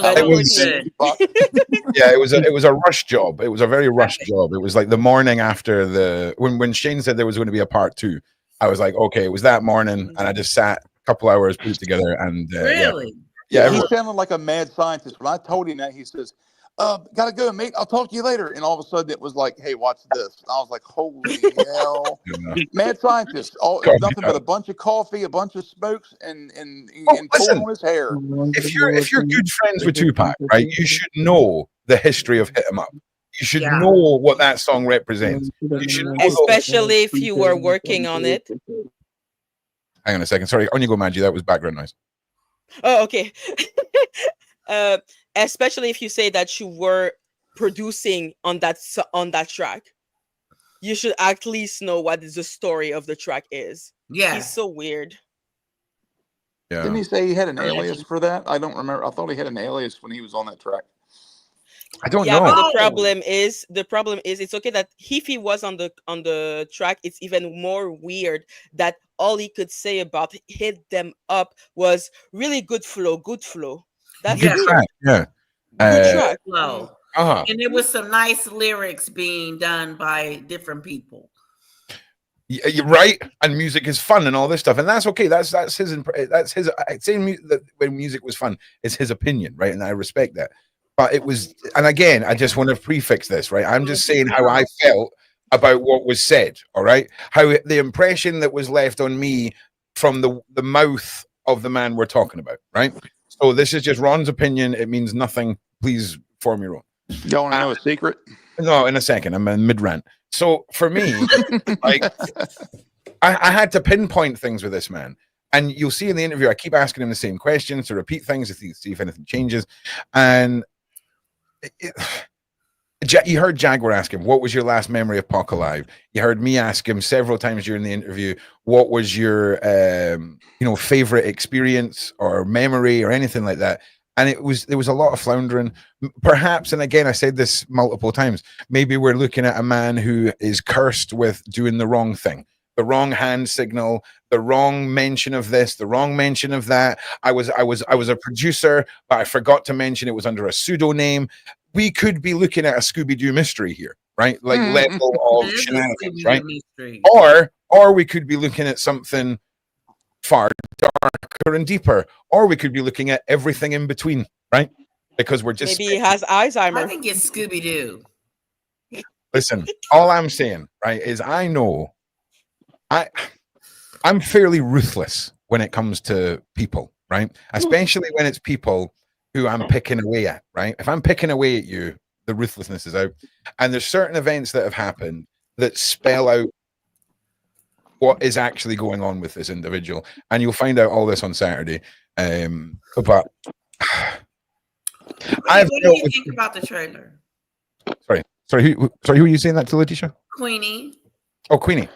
was a rush job. It was a very rushed job. It was like the morning after when Shane said there was going to be a part 2. I was like, okay, it was that morning, and I just sat a couple hours, put it together, and really, yeah. He sounded like a mad scientist. When I told him that, he says, "Gotta go, mate. I'll talk to you later." And all of a sudden, it was like, "Hey, watch this." And I was like, "Holy hell!" Mad scientist. Nothing but a bunch of coffee, a bunch of smokes, and pulling on his hair. If you're good friends with Tupac, right, you should know the history of Hit 'Em Up. You should know what that song represents. You should know especially if you were working on it. Hang on a second. Sorry, on you go, Maggie. That was background noise. Oh, okay. Especially if you say that you were producing on that track, you should at least know what the story of the track is. Yeah, he's so weird. Yeah. Didn't he say he had an alias for that? I don't remember. I thought he had an alias when he was on that track. I don't know. But the problem is it's okay that if he was on the track, it's even more weird that all he could say about Hit Them Up was really good flow. That's good track. Yeah. Good track. Flow. Uh-huh. And there was some nice lyrics being done by different people. You're right, and music is fun and all this stuff, and that's okay. That's his. Saying that when music was fun is his opinion, right? And I respect that. But it was, and again, I just want to prefix this, right? I'm just saying how I felt about what was said, all right? How the impression that was left on me from the mouth of the man we're talking about, right? So this is just Ron's opinion. It means nothing. Please form your own. Y'all want to know a secret? No, in a second. I'm in mid-rant. So for me, like, I had to pinpoint things with this man. And you'll see in the interview, I keep asking him the same questions to repeat things to see if anything changes. And you heard Jaguar ask him, what was your last memory of Pac alive? You heard me ask him several times during the interview, what was your favorite experience or memory or anything like that? And there was a lot of floundering, perhaps. And again, I said this multiple times, maybe we're looking at a man who is cursed with doing the wrong thing, the wrong hand signal, the wrong mention of this, the wrong mention of that. I was a producer, but I forgot to mention it was under a pseudonym. We could be looking at a Scooby-Doo mystery here, right? Like level of It is a shenanigans, Scooby-Doo right? mystery. Or we could be looking at something far darker and deeper, or we could be looking at everything in between, right? Because we're just Maybe he has Alzheimer. I think it's Scooby-Doo. listen. All I'm saying, right, is I know I'm fairly ruthless when it comes to people, right? Especially when it's people who I'm picking away at, right? If I'm picking away at you, the ruthlessness is out. And there's certain events that have happened that spell out what is actually going on with this individual. And you'll find out all this on Saturday. But What do you think about the trailer? Sorry, who are you saying that to, Letitia? Queenie. Oh, Queenie.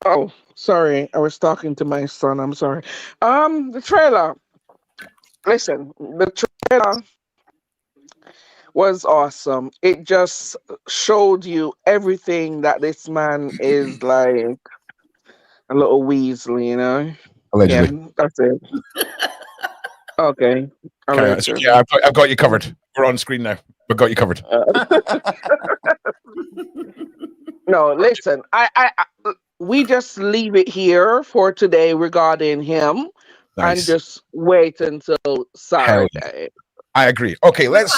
Oh, sorry. I was talking to my son. I'm sorry. The trailer. Listen, the trailer was awesome. It just showed you everything that this man is like. A little Weasley, you know? Allegedly. Yeah, that's it. Okay. So, yeah, I've got you covered. We're on screen now. We've got you covered. No, listen. We just leave it here for today regarding him, Nice. and just wait until Saturday. I agree. Okay, let's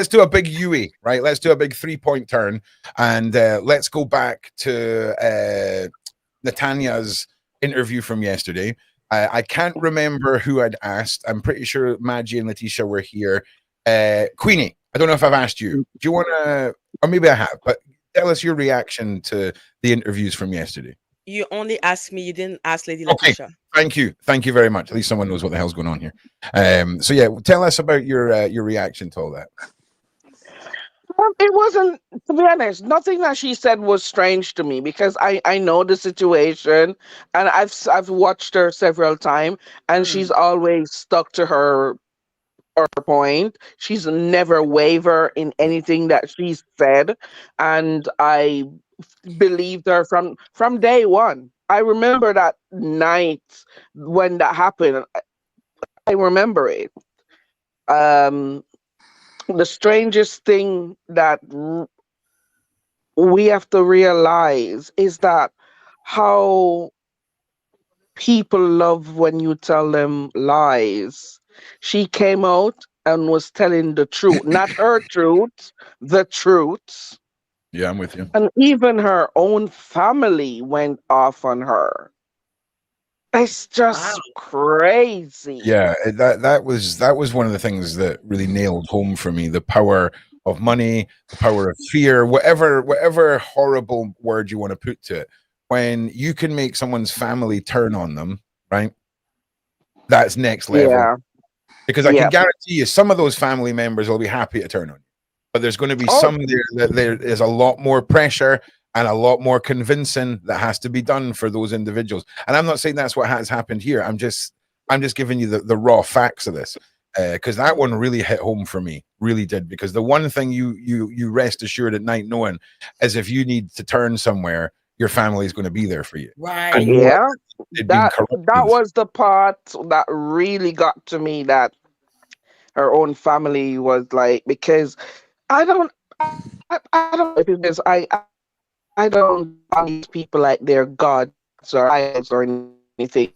do a big UE, right? Let's do a big 3-point turn, and let's go back to Natanya's interview from yesterday. I can't remember who I'd asked. I'm pretty sure Maggie and Letitia were here. Queenie, I don't know if I've asked you. Do you want to, or maybe I have, but tell us your reaction to the interviews from yesterday. You only asked me, you didn't ask Lady Letitia. Thank you very much. At least someone knows what the hell's going on here. So yeah, tell us about your reaction to all that. It wasn't, to be honest, nothing that she said was strange to me, because I know the situation, and I've watched her several times, and she's always stuck to her point. She's never waver in anything that she's said, and I believed her from day one. I remember that night when that happened. I remember it. The strangest thing that we have to realize is that how people love when you tell them lies. She came out and was telling the truth, not her truth, the truth. Yeah, I'm with you. And even her own family went off on her. It's just crazy. Yeah, that was one of the things that really nailed home for me: the power of money, the power of fear, whatever horrible word you want to put to it. When you can make someone's family turn on them, right? That's next level. Yeah. Because I can guarantee you, some of those family members will be happy to turn on you, but there's going to be some there that there is a lot more pressure and a lot more convincing that has to be done for those individuals. And I'm not saying that's what has happened here. I'm just giving you the raw facts of this, because that one really hit home for me, really did. Because the one thing you rest assured at night knowing is if you need to turn somewhere, your family is going to be there for you. Right. And Yeah. that was the part that really got to me, that her own family was like, because I don't know if it's I don't want these people like they're gods or idols or anything.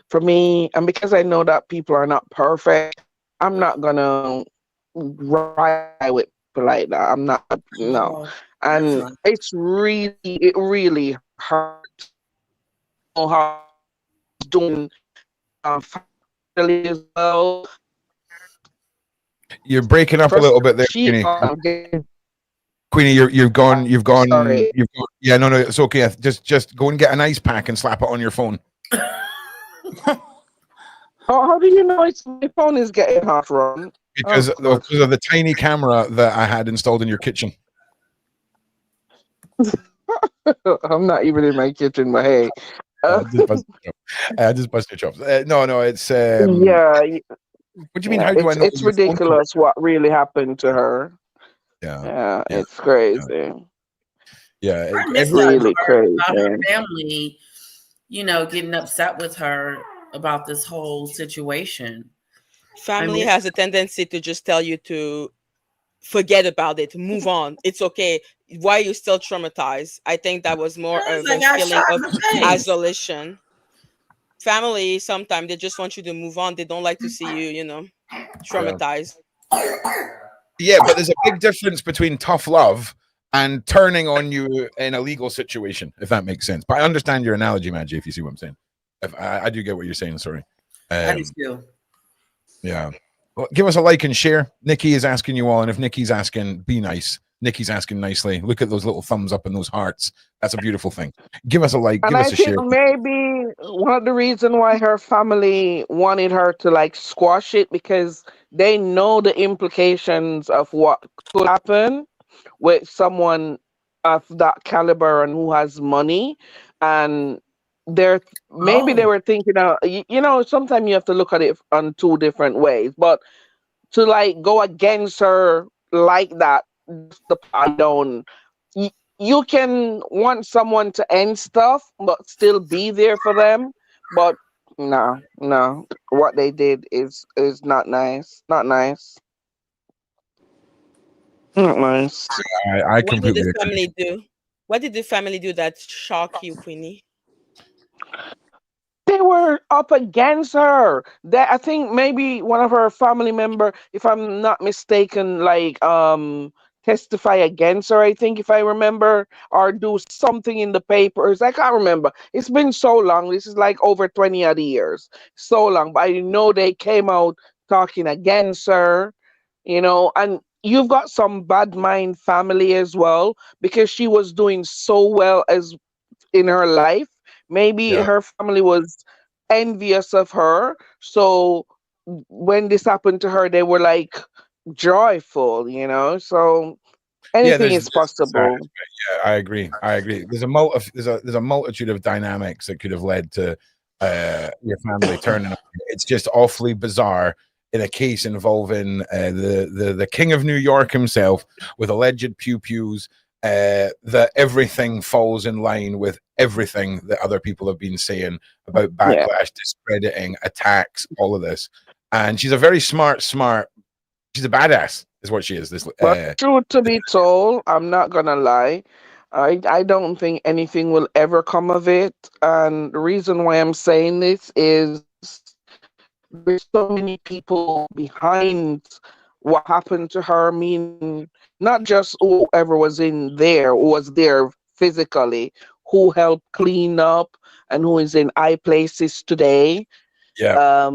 For me, and because I know that people are not perfect, I'm not gonna ride with people like that. I'm not, no. And it really hurt. How doing family as well. You're breaking up a little bit there, Queenie. You've gone. Sorry. Yeah, no, it's okay. Just go and get an ice pack and slap it on your phone. How do you know my phone is getting hot, Ron? Because of the tiny camera that I had installed in your kitchen. I'm not even in my kitchen, but hey. I just busted your chops. No, it's yeah. What do you mean? How do I know? It's ridiculous what really happened to her. Yeah, it's crazy. Yeah, I miss every, that Really part crazy. about her family, getting upset with her about this whole situation. Family miss has a tendency to just tell you to forget about it, move on. It's okay. Why are you still traumatized? I think that was more Because of I a got feeling shot in of the face. isolation. Family, sometimes they just want you to move on. They don't like to see you, yeah. traumatized. Yeah, but there's a big difference between tough love and turning on you in a legal situation, if that makes sense. But I understand your analogy, Maggie, if you see what I'm saying. If I do get what you're saying, sorry. I do too. Yeah. Well, give us a like and share. Nikki is asking you all, and if Nikki's asking, be nice. Nikki's asking nicely. Look at those little thumbs up and those hearts. That's a beautiful thing. Give us a like, And give I us a think share. maybe one of the reason why her family wanted her to like squash it because they know the implications of what could happen with someone of that caliber and who has money, and they're maybe they Oh, were thinking sometimes you have to look at it on two different ways, but to like go against her like that, that's the part I don't. y- You can want someone to end stuff, but still be there for them. But no, no, what they did is not nice. Not nice. Not nice. I What did the completely agree. family do? What did the family do that shocked you, Queenie? They were up against her. That I think maybe one of her family member, if I'm not mistaken, like testify against her. I think if I remember, or do something in the papers. I can't remember. It's been so long. This is like over 20 odd years. So long. But I know they came out talking against her. And you've got some bad mind family as well because she was doing so well as in her life. Maybe Yeah. her family was envious of her. So when this happened to her, they were like joyful. So Yeah, anything there's is sorry, possible. yeah, I agree. I agree. There's a multitude of dynamics that could have led to your family turning on you. It's just awfully bizarre in a case involving the king of New York himself with alleged pew pews. That everything falls in line with everything that other people have been saying about Yeah. backlash, discrediting, attacks, all of this. And she's a very smart. She's a badass, is what she is. This But truth to be told, I'm not gonna lie. I don't think anything will ever come of it. And the reason why I'm saying this is there's so many people behind what happened to her, meaning not just whoever was there physically, who helped clean up and who is in high places today. yeah,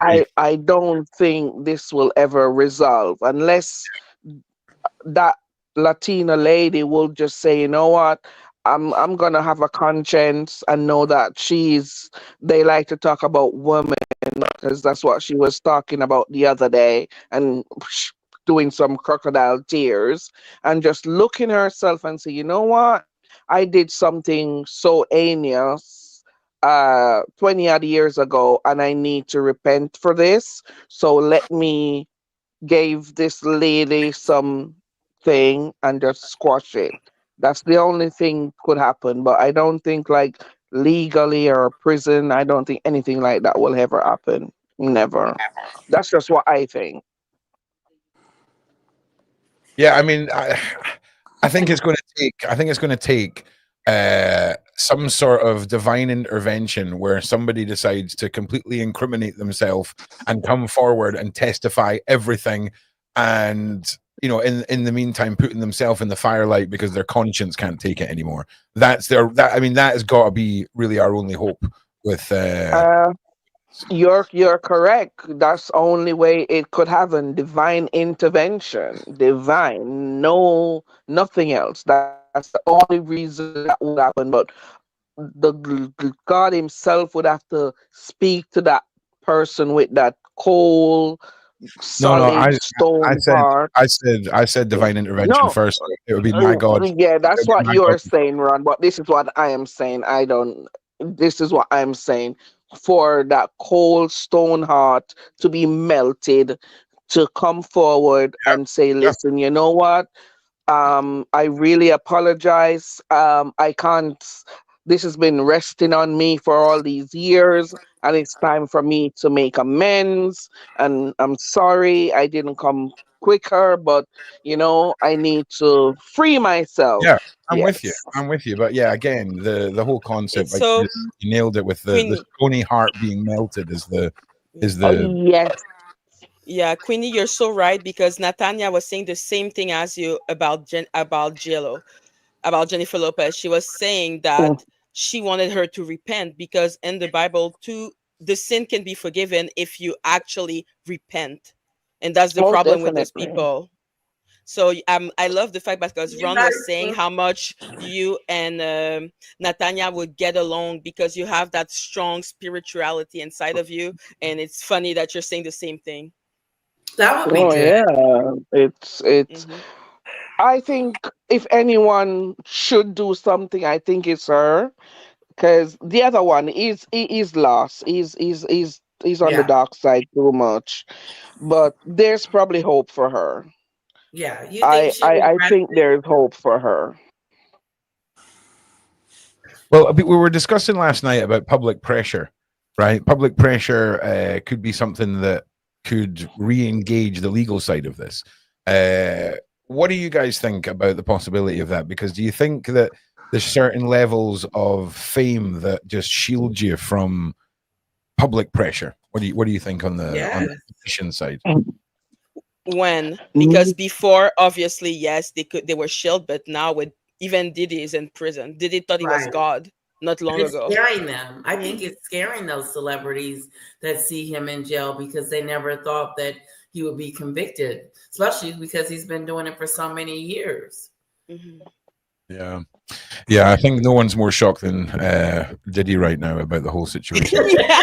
I agree. I don't think this will ever resolve unless that Latina lady will just say, you know what, I'm gonna have a conscience and know that they like to talk about women because that's what she was talking about the other day and doing some crocodile tears and just looking herself and say, you know what, I did something so heinous 20 odd years ago and I need to repent for this. So let me gave this lady some thing and just squash it. That's the only thing could happen. But I don't think like legally or prison, I don't think anything like that will ever happen. Never. That's just what I think. Yeah, I mean, I think it's going to take. I think it's going to take some sort of divine intervention where somebody decides to completely incriminate themselves and come forward and testify everything, and in the meantime, putting themselves in the firelight because their conscience can't take it anymore. I mean, that has got to be really our only hope with. Uh, you're correct. That's the only way it could happen. Divine intervention. Divine. No, nothing else. That's the only reason that would happen. But God Himself would have to speak to that person with that cold, No, solid I stone said, heart. I said divine intervention No, first. It would be my God. yeah, It that's would be what my God. you're saying, Ron. But this is what I am saying. I don't. This is what I'm saying. For that cold stone heart to be melted, to come forward and say, Yeah, "Listen, you know what? I really apologize. I can't. This has been resting on me for all these years, and it's time for me to make amends. And I'm sorry I didn't come quicker, but I need to free myself. Yeah, I'm with you. Yes. I'm with you. But yeah, again, the whole concept, like So you nailed it with the Queenie, stony heart being melted is the Oh yes. yeah, Queenie, you're so right because Natanya was saying the same thing as you about JLo, about Jennifer Lopez. She was saying Mm, that she wanted her to repent because in the Bible, too, the sin can be forgiven if you actually repent, and that's the most problem with those definitely. people. So I love the fact because You Ron guys, was saying how much you and Natanya would get along because you have that strong spirituality inside of you, and it's funny that you're saying the same thing. that would be Oh good. yeah. It's. Hmm. I think if anyone should do something, I think it's her. Because the other one is lost. He's on the Yeah, dark side too much. But there's probably hope for her. yeah. You think I she I, I regrets think it? there's hope for her. well. We were discussing last night about public pressure, right? Public pressure could be something that could re-engage the legal side of this. What do you guys think about the possibility of that? Because do you think that there's certain levels of fame that just shield you from public pressure? What do you think on Yes. the petition side? When because Mm, before obviously yes they were shielded, but now with even Diddy is in prison. Diddy thought he was Right. God not And long it's ago. scaring them. I think it's scaring those celebrities that see him in jail because they never thought that he would be convicted, especially because he's been doing it for so many years. Hmm. Yeah, yeah. I think no one's more shocked than Diddy right now about the whole situation. Yeah,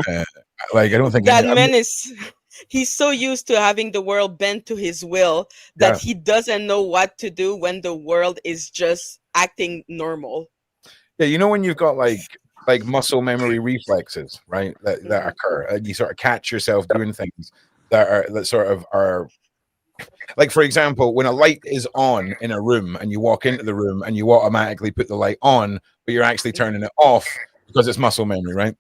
Uh, like I don't think any. that man is he's so used to having the world bend to his will that Yeah, he doesn't know what to do when the world is just acting normal. yeah. You know when you've got like muscle memory reflexes, right? That Hmm. occur, and you sort of catch yourself doing things that sort of are like, for example, when a light is on in a room and you walk into the room and you automatically put the light on, but you're actually turning it off because it's muscle memory, right?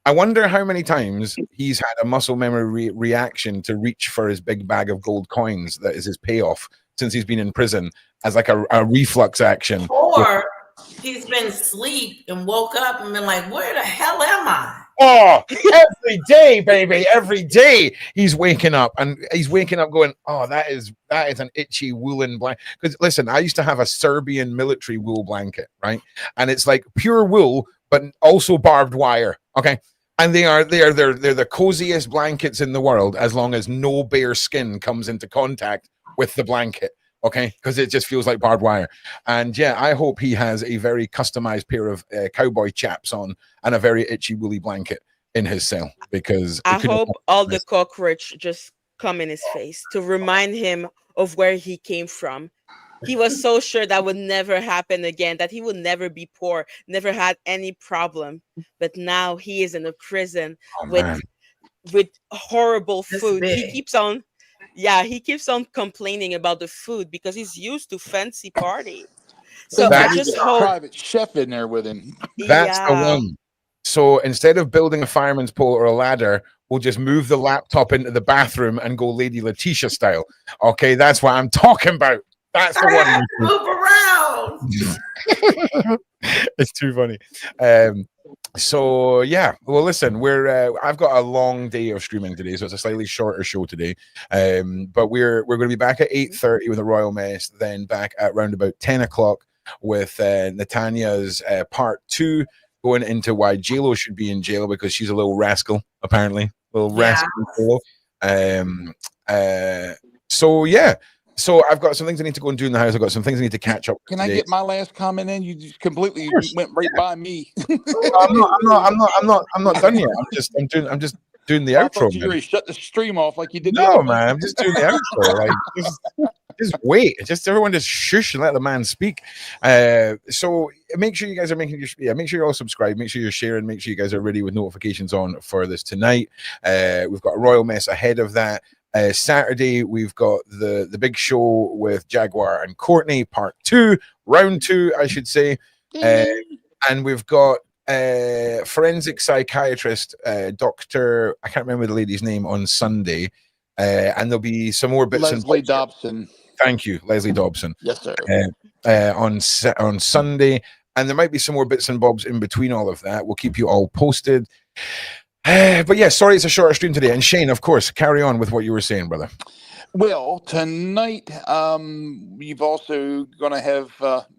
I wonder how many times he's had a muscle memory reaction to reach for his big bag of gold coins that is his payoff since he's been in prison as like a reflux action. Or he's been asleep and woke up and been like, where the hell am I? Oh, every day, baby, every day he's waking up and he's waking up going, oh, that is an itchy woolen blanket. Because listen, I used to have a Serbian military wool blanket, right? And it's like pure wool, but also barbed wire. Okay. And they're the coziest blankets in the world as long as no bare skin comes into contact with the blanket. Okay, because it just feels like barbed wire. And yeah, I hope he has a very customized pair of cowboy chaps on and a very itchy woolly blanket in his cell because I it could hope all the cockroach just come in his face to remind him of where he came from. He was so sure that would never happen again, that he would never be poor, never had any problem. But now he is in a prison oh with man, horrible This food. He big. keeps on yeah, he keeps on complaining about the food because he's used to fancy party. So Think he I that's needs just a hope private chef in there with him. that's the yeah. one. So instead of building a fireman's pole or a ladder, we'll just move the laptop into the bathroom and go Lady Letitia style. Okay, that's what I'm talking about. That's the I one. have to move around. It's too funny. So yeah, well, listen, I've got a long day of streaming today, so it's a slightly shorter show today. But we're going to be back at 8:30 with a Royal Mess, then back at round about 10 o'clock with Natanya's part 2, going into why JLo should be in jail because she's a little rascal, apparently, little Yeah. rascal. So yeah. So I've got some things I need to go and do in the house. I've got some things I need to catch up with Can I today. get my last comment in? You just completely went right by me. No, I'm not done yet. I'm just doing the I outro, thought you man. already shut the stream off like you did the No, other one. man, I'm just doing the outro. Like, just wait. Just everyone just shush and let the man speak. So make sure you guys are make sure you're all subscribed. Make sure you're sharing. Make sure you guys are ready with notifications on for this tonight. We've got a Royal Mess ahead of that. Saturday, we've got the big show with Jaguar and Courtney, part 2, round 2, I should say. And we've got forensic psychiatrist, Dr. I can't remember the lady's name, on Sunday. And there'll be some more bits Leslie and bobs. Dobson. Thank you, Leslie Dobson. Yes, sir. On Sunday. And there might be some more bits and bobs in between all of that. We'll keep you all posted. But yeah, sorry it's a shorter stream today. And Shane, of course, carry on with what you were saying, brother. Well, tonight, you've also going to have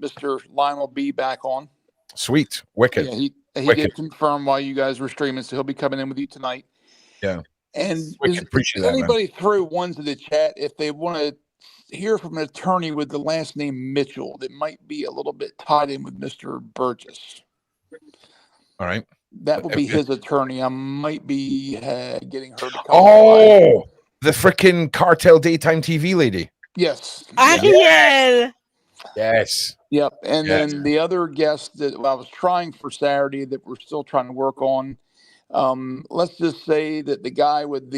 Mr. Lionel B back on. Sweet. Wicked. Yeah, he Wicked. did confirm while you guys were streaming, so he'll be coming in with you tonight. Yeah. And Appreciate that, anybody throw ones in the chat if they want to hear from an attorney with the last name Mitchell that might be a little bit tied in with Mr. Burgess. All right. That will be his attorney. I might be getting her to come. Oh, the freaking Cartel Daytime TV lady. Yes. Ariel. Yes. Yep. And then the other guest that I was trying for Saturday that we're still trying to work on. Let's just say that the guy with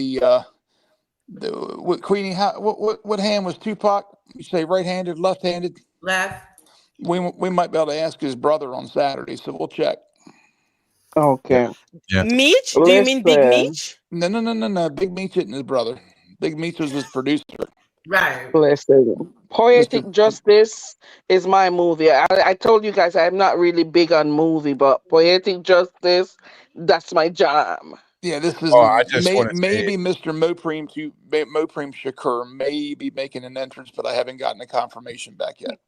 what Queenie, what hand was Tupac? You say right-handed, left-handed? Left. We might be able to ask his brother on Saturday, so we'll check. Okay. Yeah. Meech? Do you mean Big Meech? No. Big Meech isn't his brother. Big Meech was his producer. Right. Listen, Poetic Justice is my movie. I told you guys I'm not really big on movie, but Poetic Justice, that's my jam. Yeah, this is maybe Mr. Mopreme Shakur may be making an entrance, but I haven't gotten a confirmation back yet.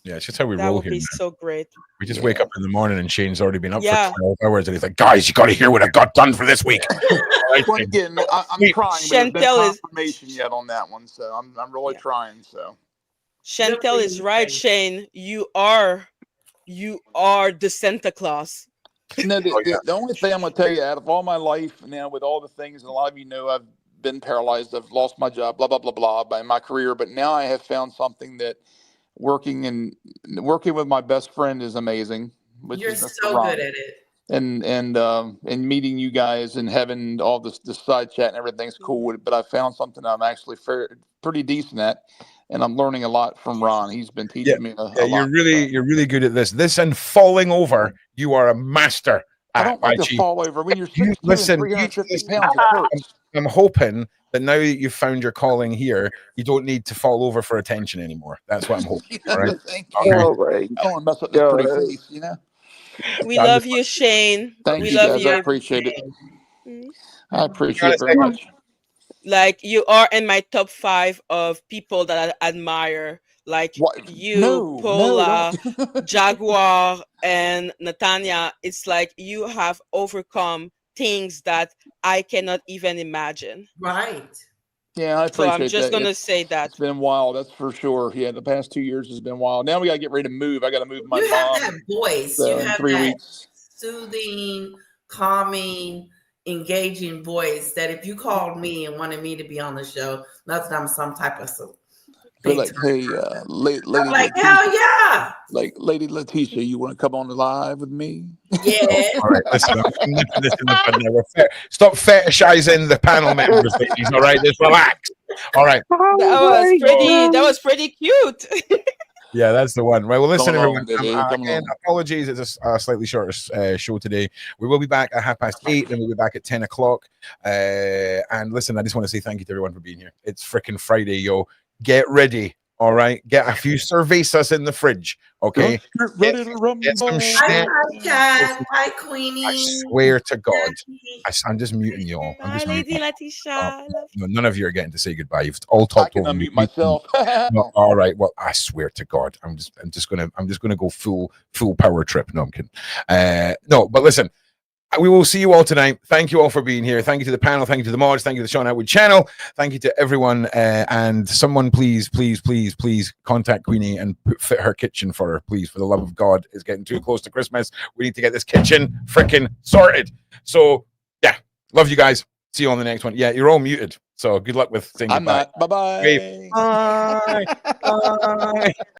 Yeah, it's just how we That roll would here. be so great. We just wake up in the morning and Shane's already been up for 12 hours and he's like, guys, you got to hear what I got done for this week. Well, again, I'm trying, but there's no confirmation yet on that one, so I'm really trying. So Chantel is right, Shane. You are the Santa Claus. No, the only thing I'm going to tell you, out of all my life now, with all the things, and a lot of you know I've been paralyzed, I've lost my job, blah, blah, blah, blah, by my career, but now I have found something that working with my best friend is amazing. You're so good at it. And meeting you guys and having all this side chat and everything's cool. But I found something I'm actually pretty decent at, and I'm learning a lot from Ron. He's been teaching me a lot. You're really good at this. This and falling over, you are a master. I don't like to fall over. When you're 6'2" and 350 pounds, it hurts. I'm hoping that now that you've found your calling here, you don't need to fall over for attention anymore. That's what I'm hoping. All right. I don't want to mess up this pretty face, you know. We love you, Shane. Thank you, love guys. you. I appreciate it. I appreciate it very much. Like, you are in my top 5 of people that I admire. Like Paula, Jaguar, and Natanya. It's like you have overcome things that I cannot even imagine. Right. Yeah, I appreciate that. So I'm just going to say that. It's been wild, that's for sure. Yeah, the past 2 years has been wild. Now we got to get ready to move. I got to move my mom. You have that voice. You have 3 that weeks. Soothing, calming, engaging voice that if you called me and wanted me to be on the show, not that I'm some type of But like, hey, lady, I'm like, hell yeah. Like, Lady Letitia, you want to come on the live with me? Yeah. All right, listen, stop fetishizing the panel members, ladies. All right, just relax. All right. That was pretty cute. Yeah, that's the one. Right. Well, listen, everyone. Again, apologies. It's a slightly shorter show today. We will be back at 8:30, and we'll be back at 10 o'clock. And listen, I just want to say thank you to everyone for being here. It's freaking Friday, yo. Get ready. All right. Get a few cervezas in the fridge. Okay. Get ready to rumble. Get some Hi, Queenie. I swear to God. I'm just muting you all. I'm just Lady muting. Letitia. No, none of you are getting to say goodbye. You've all talked over me. Unmute myself. No, all right. Well, I swear to God, I'm just gonna go full power trip. No, I'm kidding. No, but listen. We will see you all tonight. Thank you all for being here. Thank you to the panel. Thank you to the mods. Thank you to the Sean Atwood channel. Thank you to everyone. And someone, please contact Queenie and fit her kitchen for her, please. For the love of God, it's getting too close to Christmas. We need to get this kitchen freaking sorted. So, yeah, love you guys. See you on the next one. Yeah, you're all muted. So good luck with saying goodbye. Bye-bye. Bye. Bye.